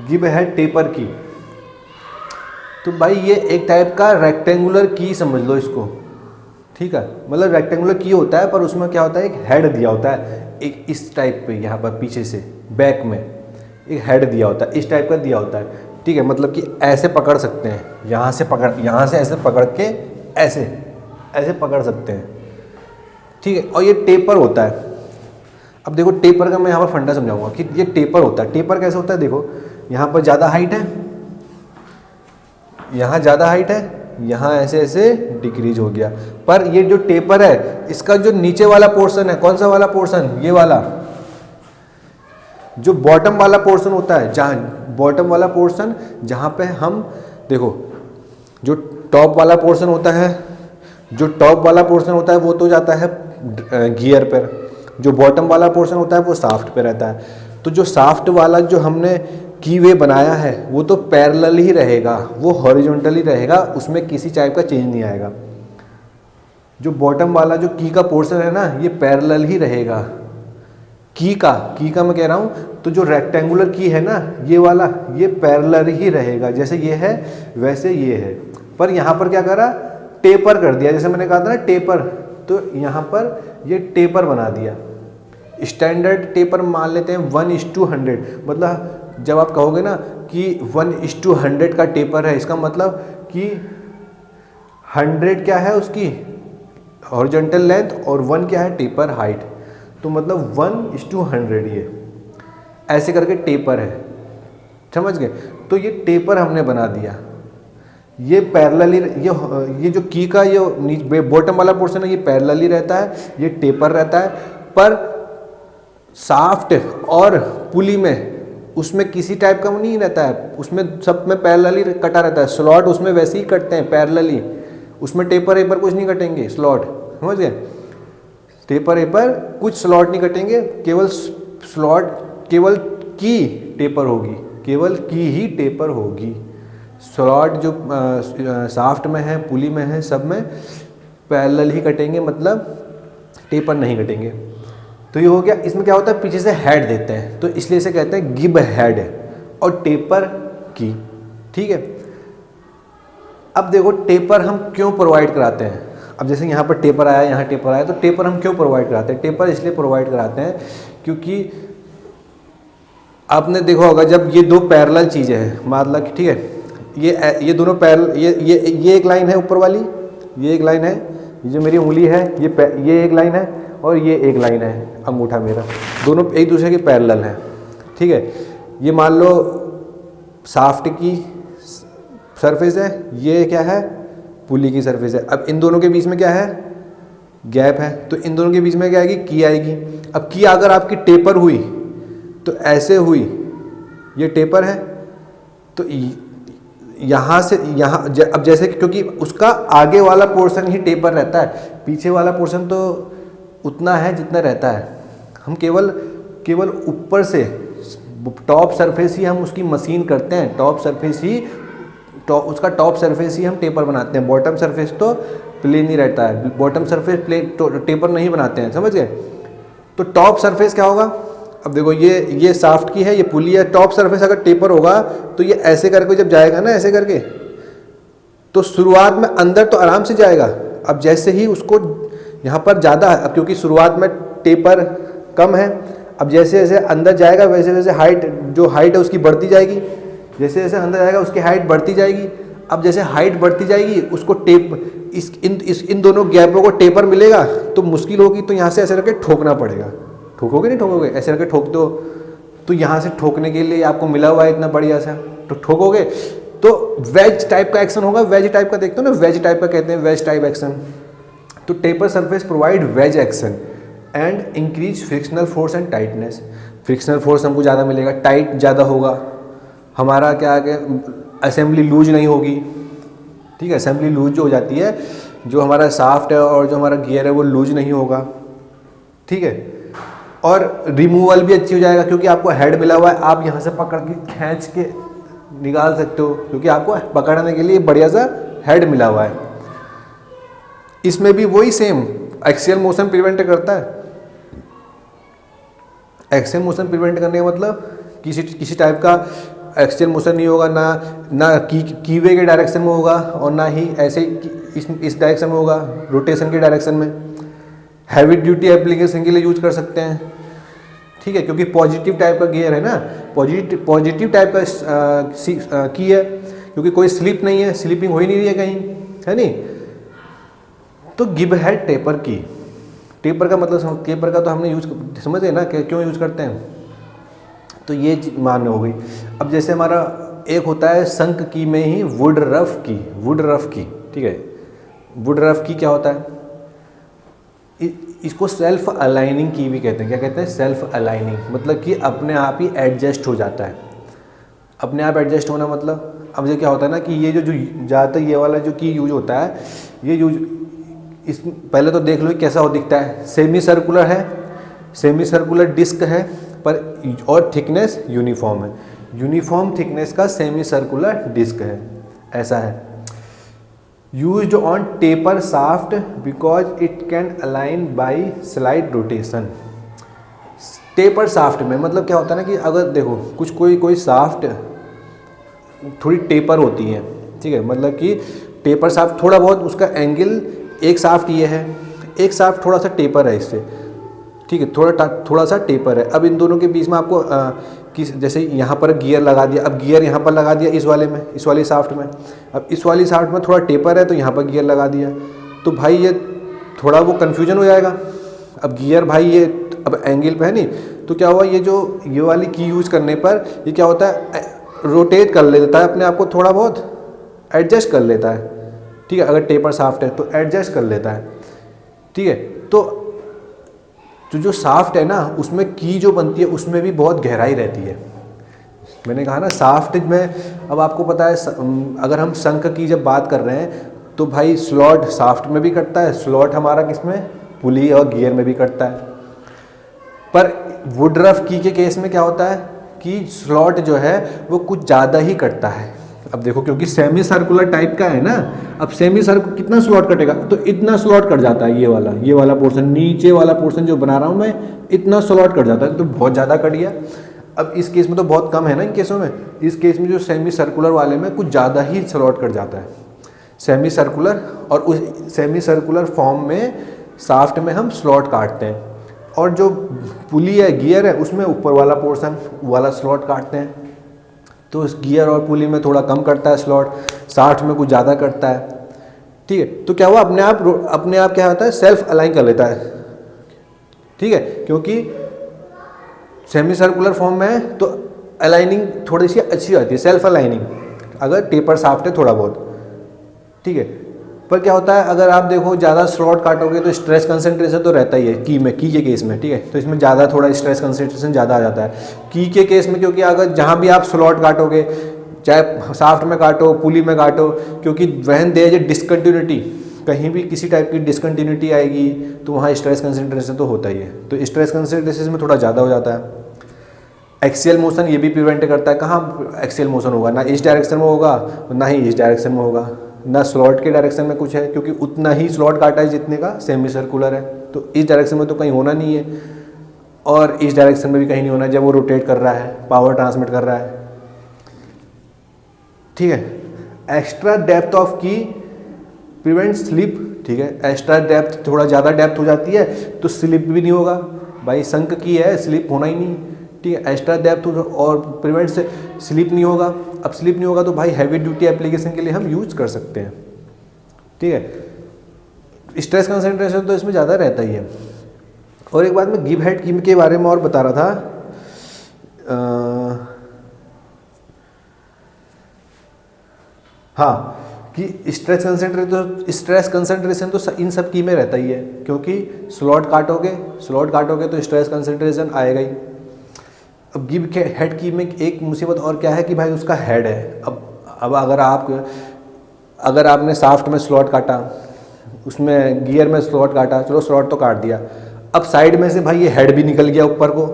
गिव हेड टेपर की, तो भाई ये एक टाइप का रेक्टेंगुलर की समझ लो इसको, ठीक है। मतलब रेक्टेंगुलर की होता है पर उसमें क्या होता है, एक हेड दिया होता है, एक इस टाइप पे, यहाँ पर पीछे से बैक में एक हेड दिया होता है, इस टाइप का दिया होता है, ठीक है। मतलब कि ऐसे पकड़ सकते हैं, यहाँ से ऐसे पकड़ के ऐसे पकड़ सकते हैं, ठीक है। और ये टेपर होता है। अब देखो टेपर का मैं यहाँ पर फंडा समझाऊंगा कि ये टेपर होता है। टेपर कैसे होता है, देखो यहाँ पर ज़्यादा हाइट है, यहाँ ज़्यादा हाइट है, यहाँ ऐसे ऐसे डिक्रीज हो गया, पर ये जो टेपर है इसका जो नीचे वाला पोर्शन है, कौन सा वाला पोर्शन, ये वाला जो बॉटम वाला पोर्शन होता है, बॉटम वाला पोर्शन जहाँ पे हम देखो, जो टॉप वाला पोर्शन होता है वो तो जाता है गियर पर, जो बॉटम वाला पोर्शन होता है वो शाफ्ट पे रहता है। तो जो शाफ्ट वाला जो हमने की वे बनाया है वो तो पैरेलल ही रहेगा, वो हॉरिजॉन्टल ही रहेगा, उसमें किसी टाइप का चेंज नहीं आएगा। जो बॉटम वाला जो की का पोर्शन है ना, ये पैरेलल ही रहेगा। की का मैं कह रहा हूँ, तो जो रेक्टेंगुलर की है ना ये वाला, ये पैरेलल ही रहेगा, जैसे ये है वैसे ये है। पर यहाँ पर क्या करा, टेपर कर दिया, जैसे मैंने कहा था ना टेपर, तो यहाँ पर ये टेपर बना दिया। स्टैंडर्ड टेपर मान लेते हैं 1:100, मतलब जब आप कहोगे ना कि 1:100 का टेपर है, इसका मतलब कि 100 क्या है उसकी हॉरिजॉन्टल लेंथ और 1 क्या है टेपर हाइट, तो मतलब 1:100 ये ऐसे करके टेपर है, समझ गए। तो ये टेपर हमने बना दिया, ये पैरेलली, ये जो की का ये बॉटम वाला पोर्शन है ये पैरेलली रहता है, ये टेपर रहता है। पर शाफ्ट और पुली में उसमें किसी टाइप का नहीं रहता है, उसमें सब में पैरेलली कटा रहता है। स्लॉट उसमें वैसे ही कटते हैं पैरेलली, उसमें टेपर एपर कुछ नहीं कटेंगे, स्लॉट, समझ गए। टेपर एपर कुछ स्लॉट नहीं कटेंगे, केवल स्लॉट, केवल की टेपर होगी, केवल की ही टेपर होगी। स्लॉट जो शाफ्ट में है, पुली में है, सब में पैरेलल ही कटेंगे, मतलब टेपर नहीं कटेंगे। तो ये हो गया। इसमें क्या होता है, पीछे से हेड देते हैं, तो इसलिए इसे कहते हैं गिब हेड और टेपर की, ठीक है। अब देखो टेपर हम क्यों प्रोवाइड कराते हैं। अब जैसे यहाँ पर टेपर आया, यहाँ टेपर आया, तो टेपर हम क्यों प्रोवाइड कराते हैं। टेपर इसलिए प्रोवाइड कराते हैं क्योंकि आपने देखा होगा जब ये दो पैरेलल चीज़ें हैं, मतलब ठीक है, ये दोनों पैरेलल, ये एक लाइन है ऊपर वाली, ये एक लाइन है, ये जो मेरी उंगली है ये एक लाइन है और ये एक लाइन है अंगूठा मेरा, दोनों एक दूसरे के पैरेलल हैं, ठीक है। ये मान लो शाफ्ट की सरफेस है, ये क्या है, पुली की सरफेस है। अब इन दोनों के बीच में क्या है, गैप है, तो इन दोनों के बीच में क्या आएगी, की आएगी। अब की अगर आपकी टेपर हुई तो ऐसे हुई, ये टेपर है, तो यहाँ से यहाँ अब जैसे क्योंकि उसका आगे वाला पोर्शन ही टेपर रहता है, पीछे वाला पोर्शन तो उतना है जितना रहता है। हम केवल ऊपर से टॉप सरफेस ही हम उसकी मशीन करते हैं, उसका टॉप सरफेस ही हम टेपर बनाते हैं। बॉटम सरफेस तो प्लेन ही रहता है, बॉटम सरफेस प्लेन टेपर नहीं बनाते हैं, समझ गए। तो टॉप सरफेस क्या होगा, अब देखो ये शाफ्ट की है, ये पुली है, टॉप सरफेस अगर टेपर होगा तो ये ऐसे करके जब जाएगा ना, ऐसे करके, तो शुरुआत में अंदर तो आराम से जाएगा। अब जैसे ही उसको यहाँ पर ज़्यादा है, अब क्योंकि शुरुआत में टेपर कम है, अब जैसे जैसे अंदर जाएगा वैसे वैसे हाइट है उसकी बढ़ती जाएगी, जैसे जैसे अंदर जाएगा उसकी हाइट बढ़ती जाएगी। अब जैसे हाइट बढ़ती जाएगी उसको इन दोनों गैपों को टेपर मिलेगा तो मुश्किल होगी, तो यहाँ से ऐसे करके ठोकना पड़ेगा। ठोकोगे नहीं ठोकोगे, ऐसे करके ठोक दो, तो यहाँ से ठोकने के लिए आपको मिला हुआ है इतना बढ़िया सा, तो ठोकोगे तो वेज टाइप का एक्शन होगा। वेज टाइप का देखते हो ना, वेज टाइप का कहते हैं, वेज टाइप एक्शन। तो taper surface provide wedge action and increase frictional force and tightness. Frictional force हमको ज़्यादा मिलेगा, टाइट ज़्यादा होगा, हमारा क्या आगे असेंबली लूज नहीं होगी, ठीक है। असेंबली लूज जो हो जाती है, जो हमारा शाफ्ट है और जो हमारा गियर है वो लूज नहीं होगा, ठीक है। और रिमूवल भी अच्छी हो जाएगा क्योंकि आपको हेड मिला हुआ है, आप यहाँ से पकड़ के खींच के निकाल सकते हो क्योंकि आपको पकड़ने के लिए बढ़िया सा हेड मिला हुआ है। इसमें भी वही सेम एक्सियल मोशन प्रिवेंट करता है। एक्सियल मोशन प्रिवेंट करने का मतलब किसी टाइप का एक्सियल मोशन नहीं होगा, ना कीवे के डायरेक्शन में होगा और ना ही ऐसे इस डायरेक्शन में होगा, रोटेशन के डायरेक्शन में। हैवी ड्यूटी एप्लीकेशन के लिए यूज कर सकते हैं, ठीक है, क्योंकि पॉजिटिव टाइप का गियर है ना, पॉजिटिव टाइप का की है, क्योंकि कोई स्लिप नहीं है, स्लिपिंग हो ही नहीं रही है कहीं, है नहीं। तो गिव हेड टेपर की, टेपर का मतलब टेपर का तो हमने यूज समझे ना कि क्यों यूज करते हैं, तो ये मान्य हो गई। अब जैसे हमारा एक होता है संक की में ही वुड रफ की, ठीक है। वुड रफ की क्या होता है, इसको सेल्फ अलाइनिंग की भी कहते हैं। क्या कहते हैं, सेल्फ अलाइनिंग, मतलब कि अपने आप ही एडजस्ट हो जाता है। अपने आप एडजस्ट होना मतलब, अब ये क्या होता है ना कि ये जो ज़्यादातर ये वाला जो की यूज होता है, ये यूज इस पहले तो देख लो कैसा हो दिखता है। सेमी सर्कुलर है, सेमी सर्कुलर डिस्क है पर और थिकनेस यूनिफॉर्म है, यूनिफॉर्म थिकनेस का सेमी सर्कुलर डिस्क है, ऐसा है। Used on taper shaft because it can align by slide rotation. Taper shaft में मतलब क्या होता है ना कि अगर देखो कोई शाफ्ट थोड़ी टेपर होती है, ठीक है, मतलब कि टेपर शाफ्ट थोड़ा बहुत उसका एंगल, एक शाफ्ट ये है, एक शाफ्ट थोड़ा सा टेपर है इससे, ठीक है, थोड़ा सा टेपर है। अब इन दोनों के बीच में आपको जैसे यहाँ पर गियर लगा दिया, अब गियर यहाँ पर लगा दिया इस वाले में, इस वाली शाफ्ट में, अब इस वाली शाफ्ट में थोड़ा टेपर है तो यहाँ पर गियर लगा दिया, तो भाई ये थोड़ा वो कन्फ्यूजन हो जाएगा। अब गियर भाई ये अब एंगल पे है नहीं, तो क्या हुआ, ये वाली की यूज करने पर ये क्या होता है, रोटेट कर लेता है अपने आप को, थोड़ा बहुत एडजस्ट कर लेता है, ठीक है। अगर टेपर शाफ्ट है तो एडजस्ट कर लेता है, ठीक है। तो जो शाफ्ट है ना उसमें की जो बनती है उसमें भी बहुत गहराई रहती है। मैंने कहा ना शाफ्ट में, अब आपको पता है अगर हम शंख की जब बात कर रहे हैं तो भाई स्लॉट शाफ्ट में भी कटता है, स्लॉट हमारा किसमें, पुली और गियर में भी कटता है। पर वुड रफ की के केस में क्या होता है कि स्लॉट जो है वो कुछ ज़्यादा ही कटता है। अब देखो क्योंकि सेमी सर्कुलर टाइप का है ना, अब सेमी सर्कुलर कितना स्लॉट कटेगा, तो इतना स्लॉट कट जाता है, ये वाला पोर्शन, नीचे वाला पोर्शन जो बना रहा हूँ मैं, इतना स्लॉट कट जाता है, तो बहुत ज़्यादा कट गया। अब इस केस में तो बहुत कम है ना इन केसों में, इस केस में जो सेमी सर्कुलर वाले में कुछ ज़्यादा ही स्लॉट कट जाता है सेमी सर्कुलर, और उस सेमी सर्कुलर फॉर्म में शाफ्ट में हम स्लॉट काटते हैं, और जो पुली है, गियर है, उसमें ऊपर वाला पोर्शन वाला स्लॉट काटते हैं। तो इस गियर और पुली में थोड़ा कम कटता है स्लॉट, शाफ्ट में कुछ ज़्यादा कटता है, ठीक है। तो क्या हुआ, अपने आप क्या होता है, सेल्फ अलाइन कर लेता है, ठीक है, क्योंकि सेमी सर्कुलर फॉर्म में है तो अलाइनिंग थोड़ी सी अच्छी होती है, सेल्फ अलाइनिंग। अगर टेपर साफ्ट है थोड़ा बहुत, ठीक है। पर क्या होता है, अगर आप देखो ज़्यादा स्लॉट काटोगे तो स्ट्रेस कंसंट्रेशन तो रहता ही है की के केस में, ठीक है। तो इसमें ज़्यादा थोड़ा स्ट्रेस कंसंट्रेशन ज़्यादा आ जाता है की के केस में, क्योंकि अगर जहाँ भी आप स्लॉट काटोगे, चाहे साफ्ट में काटो, पुली में काटो, क्योंकि वहन दे जो डिसकंटिन्यूटी, कहीं भी किसी टाइप की डिसकंटिन्यूटी आएगी तो वहाँ स्ट्रेस कंसंट्रेशन तो होता ही है। तो स्ट्रेस कंसंट्रेशन में थोड़ा ज़्यादा हो जाता है। एक्सियल मोशन ये भी प्रिवेंट करता है। कहाँ एक्सियल मोशन होगा, ना इस डायरेक्शन में होगा ना ही इस डायरेक्शन में होगा, ना स्लॉट के डायरेक्शन में कुछ है, क्योंकि उतना ही स्लॉट काटा है जितने का सेमी सर्कुलर है। तो इस डायरेक्शन में तो कहीं होना नहीं है, और इस डायरेक्शन में भी कहीं नहीं होना जब वो रोटेट कर रहा है, पावर ट्रांसमिट कर रहा है, ठीक है। एक्स्ट्रा डेप्थ ऑफ की प्रिवेंट स्लिप, ठीक है। एक्स्ट्रा डेप्थ, थोड़ा ज़्यादा डेप्थ हो जाती है तो स्लिप भी नहीं होगा भाई, संक की है, स्लिप होना ही नहीं, ठीक है। एक्स्ट्रा डेप्थ और प्रिवेंट से स्लिप नहीं होगा। अब स्लिप नहीं होगा तो भाई हैवी ड्यूटी एप्लीकेशन के लिए हम यूज़ कर सकते हैं, ठीक है। स्ट्रेस कंसंट्रेशन तो इसमें ज़्यादा रहता ही है। और एक बात मैं गिव हेड कीम के बारे में और बता रहा था, हाँ, कि स्ट्रेस कंसंट्रेशन तो इन सब की में रहता ही है, क्योंकि स्लॉट काटोगे तो स्ट्रेस कंसंट्रेशन आएगा ही। अब गिव के हेड की में एक मुसीबत और क्या है कि भाई उसका हेड है। अब अगर आपने साफ्ट में स्लॉट काटा, उसमें गियर में स्लॉट काटा, चलो स्लॉट तो काट दिया, अब साइड में से भाई ये हेड भी निकल गया, ऊपर को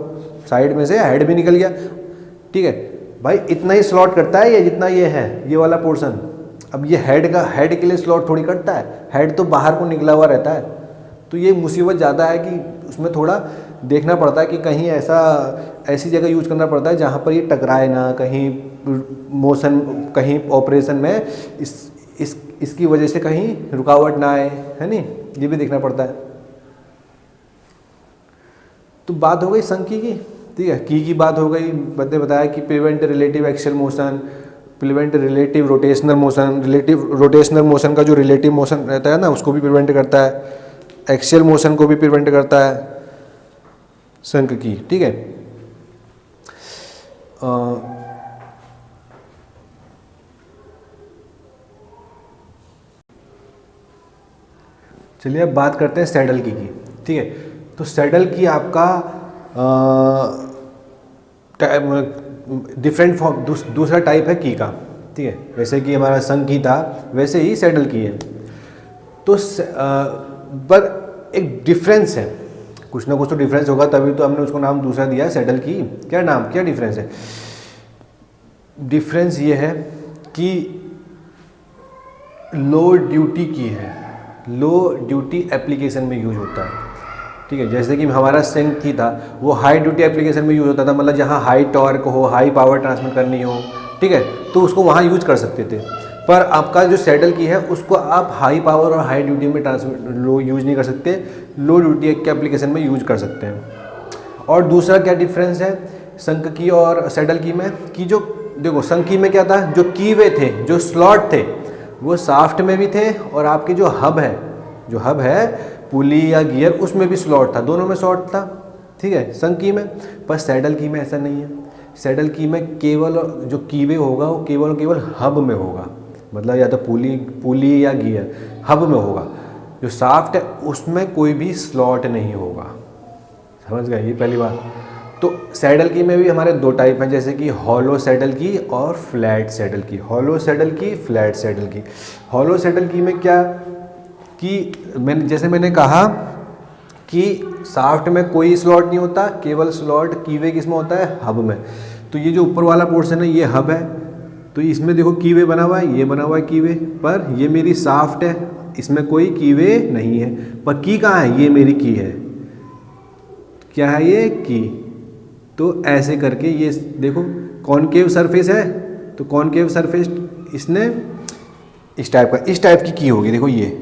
साइड में से हेड भी निकल गया, ठीक है भाई। इतना ही स्लॉट करता है ये, जितना ये है ये वाला पोर्शन। अब ये हेड के लिए स्लॉट थोड़ी कटता है, हेड तो बाहर को निकला हुआ रहता है। तो ये मुसीबत ज़्यादा है कि उसमें थोड़ा देखना पड़ता है कि कहीं ऐसी जगह यूज करना पड़ता है जहाँ पर ये टकराए ना, कहीं मोशन, कहीं ऑपरेशन में इसकी वजह से कहीं रुकावट ना आए, है नहीं, ये भी देखना पड़ता है। तो बात हो गई संकी की, ठीक है। की बात हो गई, मैंने बताया कि prevent relative axial motion, prevent relative rotational motion. Relative rotational motion का जो रिलेटिव मोशन रहता है ना, उसको भी प्रिवेंट करता है। एक्सियल मोशन को भी प्रिवेंट करता है संक की, ठीक है। चलिए अब बात करते हैं सैडल की, ठीक है। तो सैडल की आपका डिफरेंट फॉर्म, दूसरा टाइप है की का, ठीक है। जैसे कि हमारा संक की था वैसे ही सैडल की है। तो पर एक डिफरेंस है, कुछ ना कुछ तो डिफरेंस होगा, तभी तो हमने उसको नाम दूसरा दिया है सैडल की। क्या डिफरेंस है? डिफरेंस ये है कि लो ड्यूटी की है, लो ड्यूटी एप्लीकेशन में यूज होता है, ठीक है। जैसे कि हमारा संक की था वो हाई ड्यूटी एप्लीकेशन में यूज होता था, मतलब जहाँ हाई टॉर्क हो, हाई पावर ट्रांसमिट करनी हो, ठीक है, तो उसको वहाँ यूज कर सकते थे। पर आपका जो सैडल की है उसको आप हाई पावर और हाई ड्यूटी में यूज नहीं कर सकते, लो ड्यूटी के एप्लीकेशन में यूज कर सकते हैं। और दूसरा क्या डिफरेंस है संक की और सैडल की में, कि जो देखो संक की में क्या था, जो कीवे थे, जो स्लॉट थे, वो साफ्ट में भी थे, और आपके जो हब है पुली या गियर, उसमें भी स्लॉट था, दोनों में स्लॉट था, ठीक है, संक की में। पर सैडल की में ऐसा नहीं है। सैडल की में केवल जो कीवे होगा वो केवल हब में होगा, मतलब या तो पुली या गियर हब में होगा। जो साफ्ट है उसमें कोई भी स्लॉट नहीं होगा, समझ गए, ये पहली बात। तो सैडल की में भी हमारे दो टाइप हैं, जैसे कि हॉलो सैडल की और फ्लैट सैडल की। हॉलो सैडल की, फ्लैट सैडल की। हॉलो सैडल की में क्या कि मैंने कहा कि साफ्ट में कोई स्लॉट नहीं होता, केवल स्लॉट कीवे किसमें होता है, हब में। तो ये जो ऊपर वाला पोर्शन है ये हब है, तो इसमें देखो कीवे बना हुआ है, ये बना हुआ है कीवे, पर ये मेरी साफ्ट है, इसमें कोई कीवे नहीं है। पर की कहाँ है, ये मेरी की है, क्या है ये की। तो ऐसे करके ये देखो कॉनकेव सरफेस है, तो कॉनकेव सरफेस इसने इस टाइप की होगी, देखो ये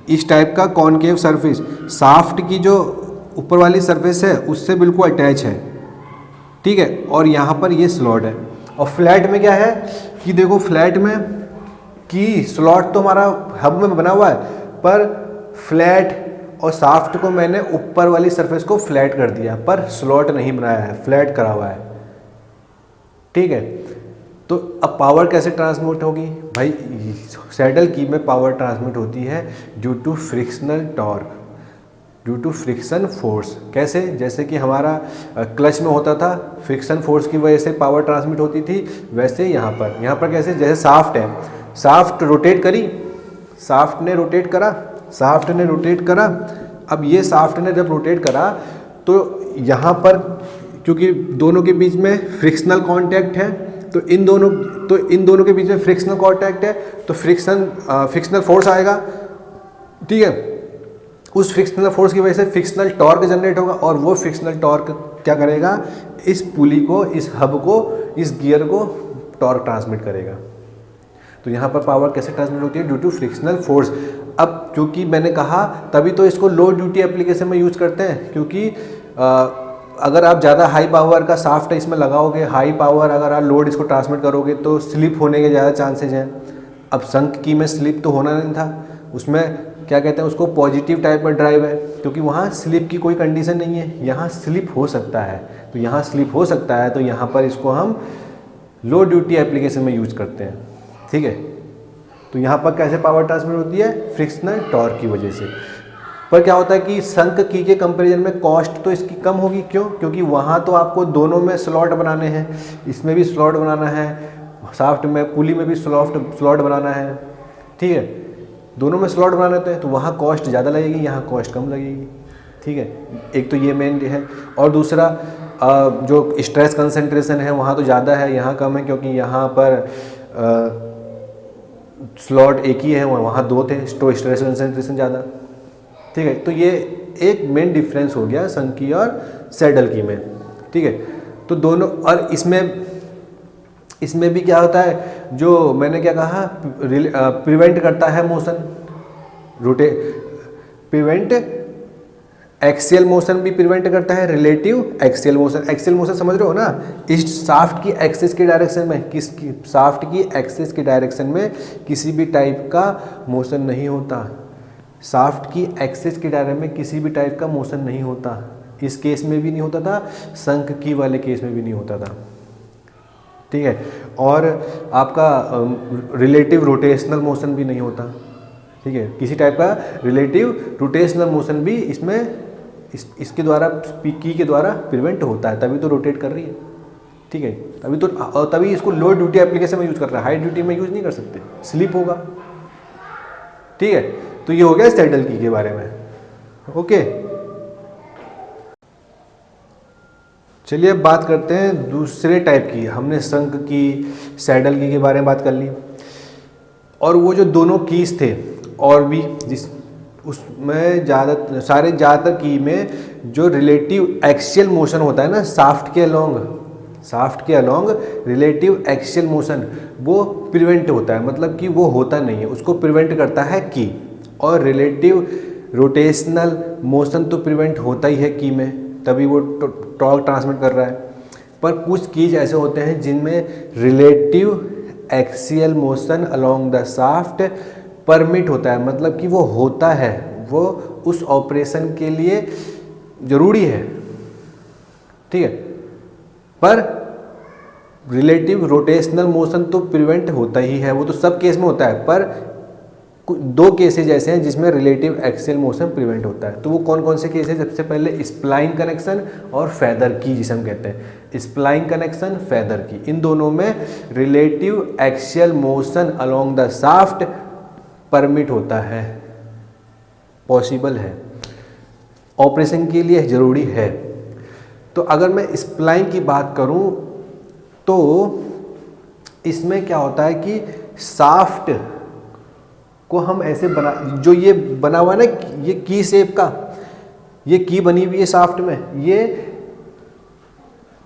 इस टाइप का कॉनकेव सरफेस साफ्ट की जो ऊपर वाली सरफेस है उससे बिल्कुल अटैच है, ठीक है। और यहाँ पर ये स्लॉट है। और फ्लैट में क्या है कि देखो फ्लैट में कि स्लॉट तो हमारा हब में बना हुआ है, पर फ्लैट और साफ्ट को मैंने ऊपर वाली सरफेस को फ्लैट कर दिया, पर स्लॉट नहीं बनाया है, फ्लैट करा हुआ है, ठीक है। तो अब पावर कैसे ट्रांसमिट होगी भाई, सैडल की में पावर ट्रांसमिट होती है due to frictional torque, due to friction force. कैसे, जैसे कि हमारा क्लच में होता था, फ्रिक्शन फोर्स की वजह से पावर ट्रांसमिट होती थी, वैसे यहाँ पर कैसे, जैसे साफ्ट है, साफ्ट रोटेट करी, साफ्ट ने रोटेट करा। अब ये साफ्ट ने जब रोटेट करा तो यहाँ पर क्योंकि दोनों के बीच में फ्रिक्शनल कांटेक्ट है, तो इन दोनों के बीच में फ्रिक्शनल कांटेक्ट है, तो फ्रिक्शनल फोर्स आएगा, ठीक है। उस फ्रिक्शनल फोर्स की वजह से फ्रिक्शनल टॉर्क जनरेट होगा, और वो फ्रिक्शनल टॉर्क क्या करेगा, इस पुली को, इस हब को, इस गियर को टॉर्क ट्रांसमिट करेगा। तो यहाँ पर पावर कैसे ट्रांसमिट होती है, ड्यू टू फ्रिक्शनल फोर्स। अब क्योंकि मैंने कहा तभी तो इसको लो ड्यूटी एप्लीकेशन में यूज़ करते हैं, क्योंकि अगर आप ज़्यादा हाई पावर का साफ्ट इसमें लगाओगे, हाई पावर अगर आप लोड इसको ट्रांसमिट करोगे तो स्लिप होने के ज़्यादा चांसेज हैं। अब संक की में स्लिप तो होना नहीं था, उसमें क्या कहते हैं उसको, पॉजिटिव टाइप में ड्राइव है, क्योंकि वहाँ स्लिप की कोई कंडीशन नहीं है, यहाँ स्लिप हो सकता है, तो यहाँ स्लिप हो सकता है, तो यहाँ पर इसको हम लो ड्यूटी एप्लीकेशन में यूज़ करते हैं, ठीक है। तो यहाँ पर कैसे पावर ट्रांसमिट होती है, फ्रिक्शनल टॉर्क की वजह से। पर क्या होता है कि संक की के कंपैरिजन में कॉस्ट तो इसकी कम होगी, क्यों, क्योंकि वहाँ तो आपको दोनों में स्लॉट बनाने हैं, इसमें भी स्लॉट बनाना है, साफ्ट में, पुली में भी स्लॉट बनाना है, ठीक है, दोनों में स्लॉट बनाने होते हैं, तो वहाँ कॉस्ट ज़्यादा लगेगी, यहाँ कॉस्ट कम लगेगी, ठीक है। एक तो ये मेन है, और दूसरा जो स्ट्रेस कंसंट्रेशन है वहाँ तो ज़्यादा है, यहाँ कम है, क्योंकि यहाँ पर स्लॉट एक ही है, वहाँ दो थे, तो स्ट्रेस कंसंट्रेशन ज़्यादा, ठीक है। तो ये एक मेन डिफरेंस हो गया संक की और सैडल की में, ठीक है। तो दोनों, और इसमें भी क्या होता है, जो मैंने क्या कहा, प्रिवेंट करता है मोशन, प्रिवेंट एक्सियल मोशन भी प्रिवेंट करता है, रिलेटिव एक्सियल मोशन समझ रहे हो ना, इस साफ्ट की एक्सिस की डायरेक्शन में, किसकी, साफ्ट की एक्सिस की डायरेक्शन में किसी भी टाइप का मोशन नहीं होता, साफ्ट की एक्सिस के डायरेक्शन में किसी भी टाइप का मोशन नहीं होता, इस केस में भी नहीं होता था, संक की वाले केस में भी नहीं होता था, ठीक है। और आपका रिलेटिव रोटेशनल मोशन भी नहीं होता, ठीक है, किसी टाइप का रिलेटिव रोटेशनल मोशन भी इसमें इसके द्वारा, की के द्वारा प्रिवेंट होता है, तभी तो रोटेट कर रही है, ठीक है। तभी इसको लो ड्यूटी एप्लीकेशन में यूज़ कर रहा है, हाई ड्यूटी में यूज़ नहीं कर सकते, स्लिप होगा, ठीक है। तो ये हो गया सैडल की के बारे में, ओके। चलिए अब बात करते हैं दूसरे टाइप की। हमने संक की, सैडल की के बारे में बात कर ली, और वो जो दोनों कीज थे और भी उसमें ज़्यादातर की में जो रिलेटिव एक्सियल मोशन होता है ना, साफ्ट के अलोंग रिलेटिव एक्सियल मोशन, वो प्रिवेंट होता है, मतलब कि वो होता नहीं है, उसको प्रिवेंट करता है की। और रिलेटिव रोटेशनल मोशन तो प्रिवेंट होता ही है की में, तभी वो टॉर्क ट्रांसमिट कर रहा है। पर कुछ कीज ऐसे होते हैं जिनमें relative axial motion along the shaft permit होता है, मतलब कि वो होता है, वो उस ऑपरेशन के लिए ज़रूरी है, ठीक है। पर रिलेटिव रोटेशनल मोशन तो प्रिवेंट होता ही है, वो तो सब केस में होता है, पर दो केसेज ऐसे हैं जिसमें रिलेटिव एक्सियल मोशन प्रिवेंट होता है। तो वो कौन कौन से केस हैं? सबसे पहले स्प्लाइन कनेक्शन और फेदर की, जिसे हम कहते हैं स्प्लाइन कनेक्शन, फेदर की, इन दोनों में relative axial motion along the shaft permit होता है, पॉसिबल है, ऑपरेशन के लिए ज़रूरी है। तो अगर मैं स्प्लाइन की बात करूं तो इसमें क्या होता है कि शाफ्ट को हम ऐसे बना, जो ये बना हुआ है ना, ये की शेप का, ये की बनी हुई है शाफ्ट में, ये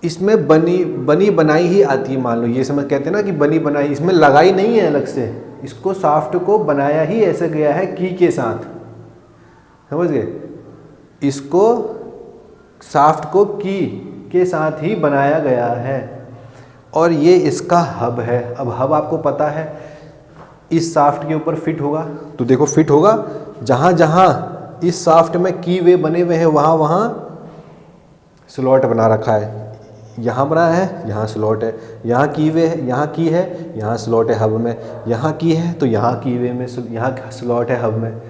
इसमें बनी बनाई ही आती है, मान लो ये समझ कहते हैं ना कि बनी बनाई, इसमें लगाई नहीं है अलग से, इसको शाफ्ट को बनाया ही ऐसे गया है की के साथ, समझ गए, इसको शाफ्ट को की के साथ ही बनाया गया है, और ये इसका हब है। अब हब आपको पता है इस शाफ्ट के ऊपर फिट होगा, तो देखो फिट होगा, जहाँ जहाँ इस शाफ्ट में की वे बने हुए हैं वहाँ वहाँ स्लॉट बना रखा है, यहाँ बनाया है, यहाँ स्लॉट है, यहाँ की वे है, यहाँ की है, यहाँ स्लॉट है हब में, यहाँ की है तो यहाँ की वे में, यहाँ स्लॉट है हब में,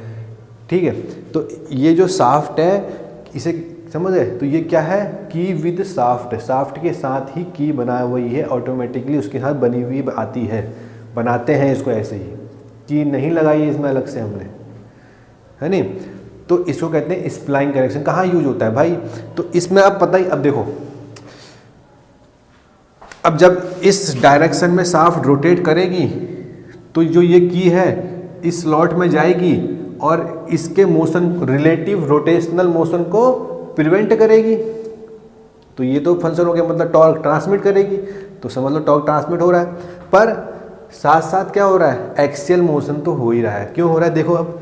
ठीक है। तो ये जो साफ्ट है इसे समझ गए, तो ये क्या है, की विद साफ्ट, साफ्ट के साथ ही की बना हुई है, ऑटोमेटिकली उसके साथ बनी हुई आती है, बनाते हैं इसको ऐसे ही, की नहीं लगाई है इसमें अलग से हमने, है नहीं। तो इसको कहते हैं स्प्लाइन कनेक्शन। कहाँ यूज होता है भाई, तो इसमें आप पता ही, अब देखो, अब जब इस डायरेक्शन में साफ्ट रोटेट करेगी तो जो ये की है इस स्लॉट में जाएगी और इसके मोशन, रिलेटिव रोटेशनल मोशन को प्रिवेंट करेगी। तो ये तो फंक्शन हो गया, मतलब टॉर्क ट्रांसमिट करेगी, तो समझ लो टॉर्क ट्रांसमिट हो रहा है, पर साथ साथ क्या हो रहा है, एक्सियल मोशन तो हो ही रहा है। क्यों हो रहा है, देखो अब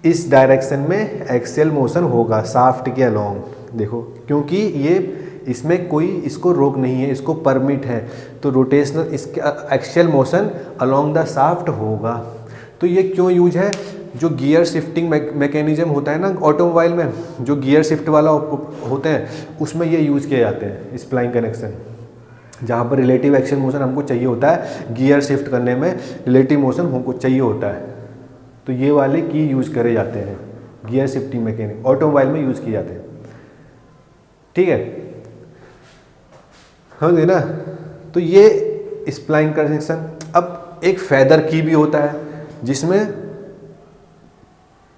इस डायरेक्शन में एक्सियल मोशन होगा साफ्ट के अलोंग, देखो, क्योंकि ये इसमें कोई इसको रोक नहीं है, इसको परमिट है, तो रोटेशनल इसके axial motion along the soft होगा। तो ये क्यों यूज है, जो गियर शिफ्टिंग मैकेनिज्म होता है ना ऑटोमोबाइल में, जो गियर शिफ्ट वाला होते हैं उसमें ये यूज़ किए जाते हैं स्प्लाइन कनेक्शन, जहाँ पर रिलेटिव एक्सियल मोशन हमको चाहिए होता है, गियर शिफ्ट करने में रिलेटिव मोशन हमको चाहिए होता है, तो ये वाले की यूज़ करे जाते हैं, गियर शिफ्टिंग मैकेनिक ऑटोमोबाइल में यूज़ किए जाते हैं, ठीक है, समझ गए ना। तो ये स्प्लाइन कनेक्शन। अब एक फेदर की भी होता है जिसमें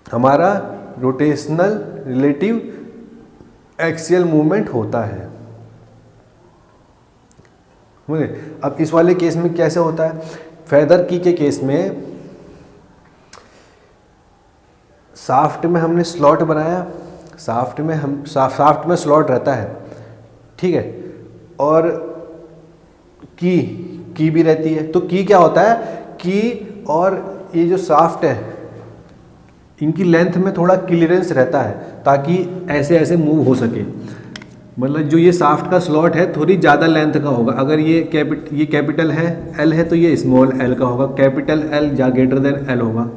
हमारा रोटेशनल रिलेटिव एक्सियल मूवमेंट होता है। अब इस वाले केस में कैसे होता है, फेदर की के केस में साफ्ट में हमने स्लॉट बनाया, साफ्ट में स्लॉट रहता है, ठीक है, और की भी रहती है। तो की क्या होता है, की और ये जो साफ्ट है इनकी लेंथ में थोड़ा क्लियरेंस रहता है ताकि ऐसे ऐसे मूव हो सके। मतलब जो ये साफ्ट का स्लॉट है थोड़ी ज़्यादा लेंथ का होगा, अगर ये कैपिटल है एल है तो ये स्मॉल एल का होगा, कैपिटल एल या ग्रेटर देन एल होगा,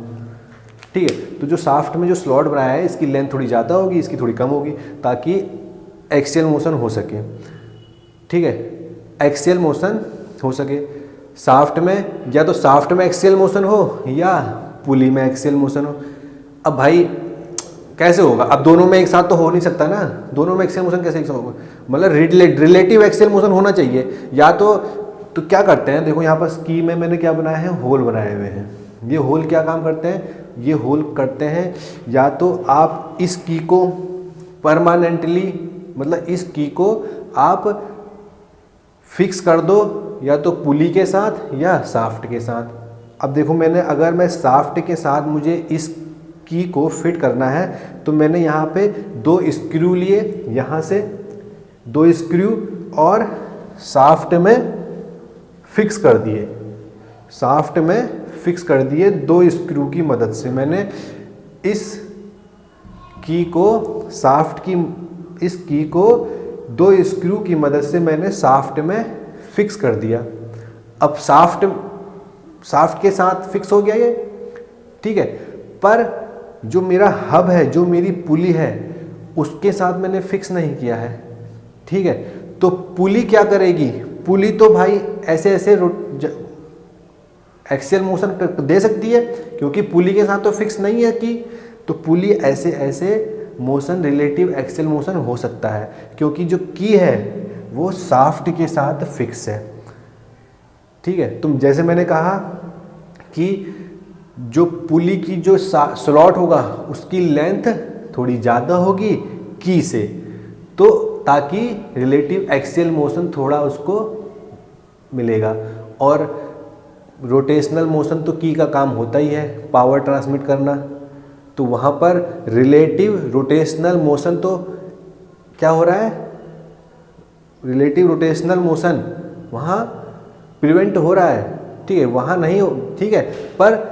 ठीक है। तो जो साफ्ट में जो स्लॉट बनाया है इसकी लेंथ थोड़ी ज़्यादा होगी, इसकी थोड़ी कम होगी, ताकि एक्सियल मोशन हो सके, ठीक है, एक्सियल मोशन हो सके। साफ्ट में या तो साफ्ट में एक्सियल मोशन हो या पुली में एक्सियल मोशन हो। अब भाई कैसे होगा, अब दोनों में एक साथ तो हो नहीं सकता ना, दोनों में एक्सियल मोशन कैसे एक साथ होगा, मतलब रिलेटिव एक्सियल मोशन होना चाहिए। या तो क्या करते हैं, देखो यहाँ पर की में मैंने क्या बनाया है, होल बनाए हुए हैं। ये होल क्या काम करते हैं, ये होल करते हैं, या तो आप इस की को परमानेंटली, मतलब इस की को आप फिक्स कर दो या तो पुली के साथ या साफ्ट के साथ। अब देखो मैंने, अगर मैं साफ्ट के साथ मुझे इस की को फिट करना है तो मैंने यहाँ पे 2 स्क्रू लिए, यहाँ से 2 स्क्रू और साफ्ट में फिक्स कर दिए, साफ्ट में फिक्स कर दिए 2 स्क्रू की मदद से। मैंने इस की को साफ्ट की, इस की को 2 स्क्रू की मदद से मैंने साफ्ट में फिक्स कर दिया। अब साफ्ट के साथ फिक्स हो गया ये, ठीक है, पर जो मेरा हब है, जो मेरी पुली है, उसके साथ मैंने फिक्स नहीं किया है, ठीक है। तो पुली क्या करेगी, पुली तो भाई ऐसे ऐसे एक्सियल मोशन दे सकती है, क्योंकि पुली के साथ तो फिक्स नहीं है की, तो पुली ऐसे ऐसे मोशन, रिलेटिव एक्सियल मोशन हो सकता है, क्योंकि जो की है वो साफ्ट के साथ फिक्स है, ठीक है। तुम जैसे मैंने कहा कि जो पुली की जो स्लॉट होगा उसकी लेंथ थोड़ी ज़्यादा होगी की से, तो ताकि रिलेटिव एक्सियल मोशन थोड़ा उसको मिलेगा। और रोटेशनल मोशन तो की का काम होता ही है, पावर ट्रांसमिट करना, तो वहाँ पर रिलेटिव रोटेशनल मोशन तो क्या हो रहा है, रिलेटिव रोटेशनल मोशन वहाँ प्रिवेंट हो रहा है, ठीक है, वहाँ नहीं हो, ठीक है, पर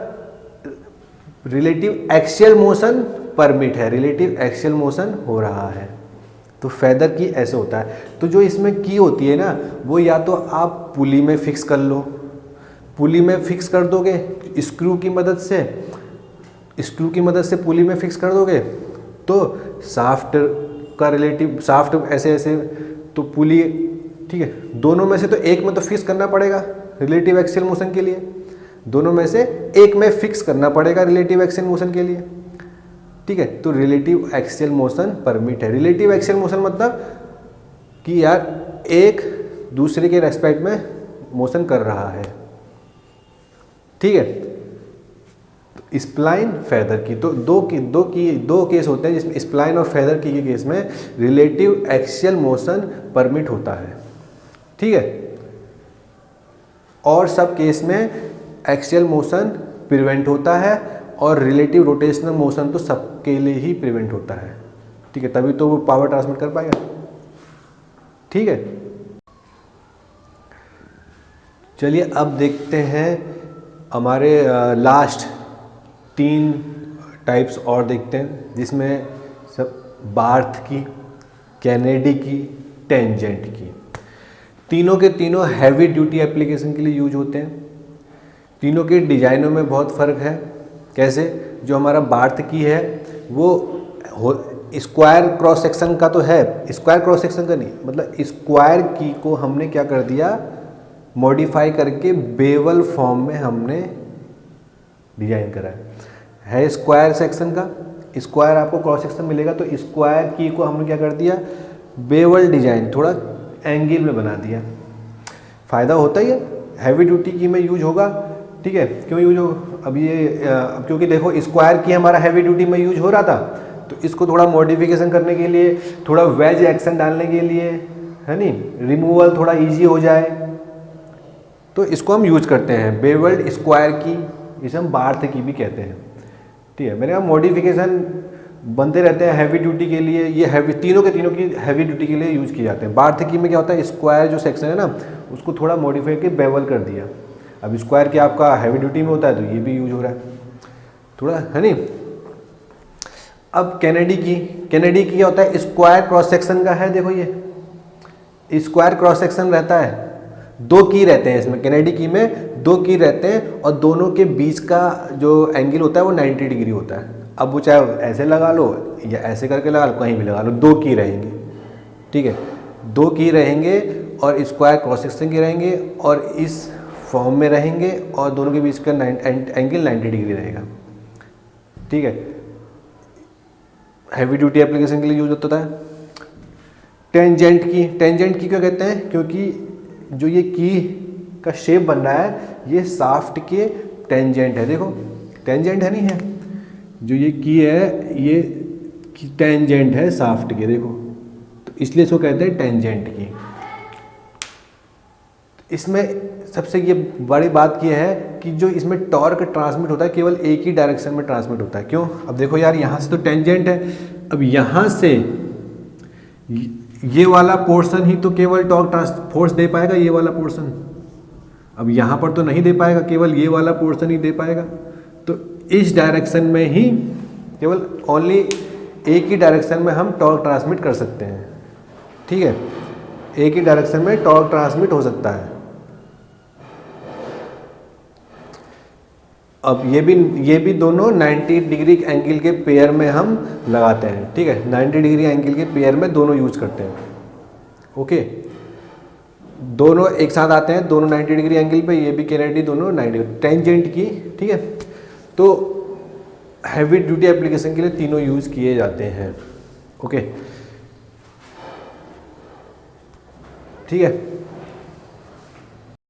रिलेटिव एक्सियल मोशन परमिट है, रिलेटिव एक्सियल मोशन हो रहा है। तो फेदर की ऐसे होता है। तो जो इसमें की होती है ना, वो या तो आप पुली में फिक्स कर लो, पुली में फिक्स कर दोगे स्क्रू की मदद से, स्क्रू की मदद से पुली में फिक्स कर दोगे तो साफ्ट का रिलेटिव, साफ्ट ऐसे ऐसे, तो पुली ठीक है, दोनों में से तो एक में तो फिक्स करना पड़ेगा रिलेटिव एक्सियल मोशन के लिए, दोनों में से एक में फिक्स करना पड़ेगा रिलेटिव एक्सियल मोशन के लिए, ठीक है। तो रिलेटिव एक्सियल मोशन परमिट है। रिलेटिव एक्सियल मोशन मतलब कि यार एक दूसरे के रेस्पेक्ट में मोशन कर रहा है, ठीक है। तो स्प्लाइन फेदर की तो दो केस होते हैं जिसमें स्प्लाइन और फेदर की के केस में रिलेटिव एक्सियल मोशन परमिट होता है, ठीक है। और सब केस में एक्सियल मोशन प्रिवेंट होता है और रिलेटिव रोटेशनल मोशन तो सबके लिए ही प्रिवेंट होता है, ठीक है। तभी तो वो पावर ट्रांसमिट कर पाएगा, ठीक है। चलिए अब देखते हैं हमारे लास्ट 3 टाइप्स और देखते हैं, जिसमें सब बार्थ की, कैनेडी की, टेंजेंट की, तीनों के तीनों हैवी ड्यूटी एप्लीकेशन के लिए यूज होते हैं। तीनों के डिजाइनों में बहुत फ़र्क है। कैसे? जो हमारा बार्थ की है वो स्क्वायर क्रॉस सेक्शन का तो है, स्क्वायर क्रॉस सेक्शन का नहीं, मतलब स्क्वायर की को हमने क्या कर दिया, मॉडिफाई करके बेवल फॉर्म में हमने डिजाइन करा है स्क्वायर सेक्शन का। स्क्वायर आपको क्रॉस सेक्शन मिलेगा, तो स्क्वायर की को हमने क्या कर दिया, बेवल डिजाइन, थोड़ा एंगल में बना दिया। फ़ायदा होता ही है, हैवी ड्यूटी की में यूज होगा, ठीक है। क्यों यूज हो, अब क्योंकि देखो स्क्वायर की हमारा हैवी ड्यूटी में यूज हो रहा था, तो इसको थोड़ा मॉडिफिकेशन करने के लिए, थोड़ा वेज एक्शन डालने के लिए, है नी, रिमूवल थोड़ा इजी हो जाए, तो इसको हम यूज करते हैं बेवल्ड स्क्वायर की, इसे हम बार्थ की भी कहते हैं, ठीक है। मैंने कहा मॉडिफिकेशन बनते रहते हैं हैवी ड्यूटी के लिए, ये हैवी तीनों के तीनों की हैवी ड्यूटी के लिए यूज़ किए जाते हैं। बार्थ की में क्या होता है, स्क्वायर जो सेक्शन है ना उसको थोड़ा मॉडिफाई करके बेवल कर दिया। अब स्क्वायर की आपका हैवी ड्यूटी में होता है तो ये भी यूज हो रहा है थोड़ा, है नी। अब कैनेडी की क्या होता है, स्क्वायर क्रॉस सेक्शन का है। देखो ये स्क्वायर क्रॉस सेक्शन रहता है, 2 की रहते हैं इसमें, कैनेडी की में 2 की रहते हैं और दोनों के बीच का जो एंगल होता है वो 90 डिग्री होता है। अब वो चाहे ऐसे लगा लो या ऐसे करके लगा लो, कहीं भी लगा लो, 2 की रहेंगे, ठीक है। 2 की रहेंगे और स्क्वायर क्रॉस सेक्शन के रहेंगे और इस फॉर्म में रहेंगे और दोनों के बीच का एंगल 90 डिग्री रहेगा, ठीक है। हैवी ड्यूटी एप्लीकेशन के लिए यूज होता है। टेंजेंट की क्यों कहते हैं, क्योंकि जो ये की का शेप बन रहा है ये शाफ्ट के टेंजेंट है। देखो टेंजेंट है, नहीं है, जो ये की है ये टेंजेंट है शाफ्ट के, देखो, तो इसलिए इसको कहते हैं टेंजेंट की। इसमें सबसे ये बड़ी बात ये है कि जो इसमें टॉर्क ट्रांसमिट होता है केवल एक ही डायरेक्शन में ट्रांसमिट होता है। क्यों? अब देखो यार, यहाँ से तो टेंजेंट है, अब यहाँ से ये वाला पोर्शन ही तो केवल टॉर्क फोर्स दे पाएगा, ये वाला पोर्शन। अब यहाँ पर तो नहीं दे पाएगा, केवल ये वाला पोर्शन ही दे पाएगा। तो इस डायरेक्शन में ही केवल ओनली एक ही डायरेक्शन में हम टॉर्क ट्रांसमिट कर सकते हैं, ठीक है। एक ही डायरेक्शन में टॉर्क ट्रांसमिट हो सकता है। अब ये भी दोनों 90 डिग्री एंगल के पेयर में हम लगाते हैं, ठीक है। 90 डिग्री एंगल के पेयर में दोनों यूज करते हैं, ओके। दोनों एक साथ आते हैं, दोनों 90 डिग्री एंगल पे, ये भी कैनेडी, दोनों 90 टेंजेंट की, ठीक है। तो हैवी ड्यूटी एप्लीकेशन के लिए तीनों यूज किए जाते हैं, ओके, ठीक है।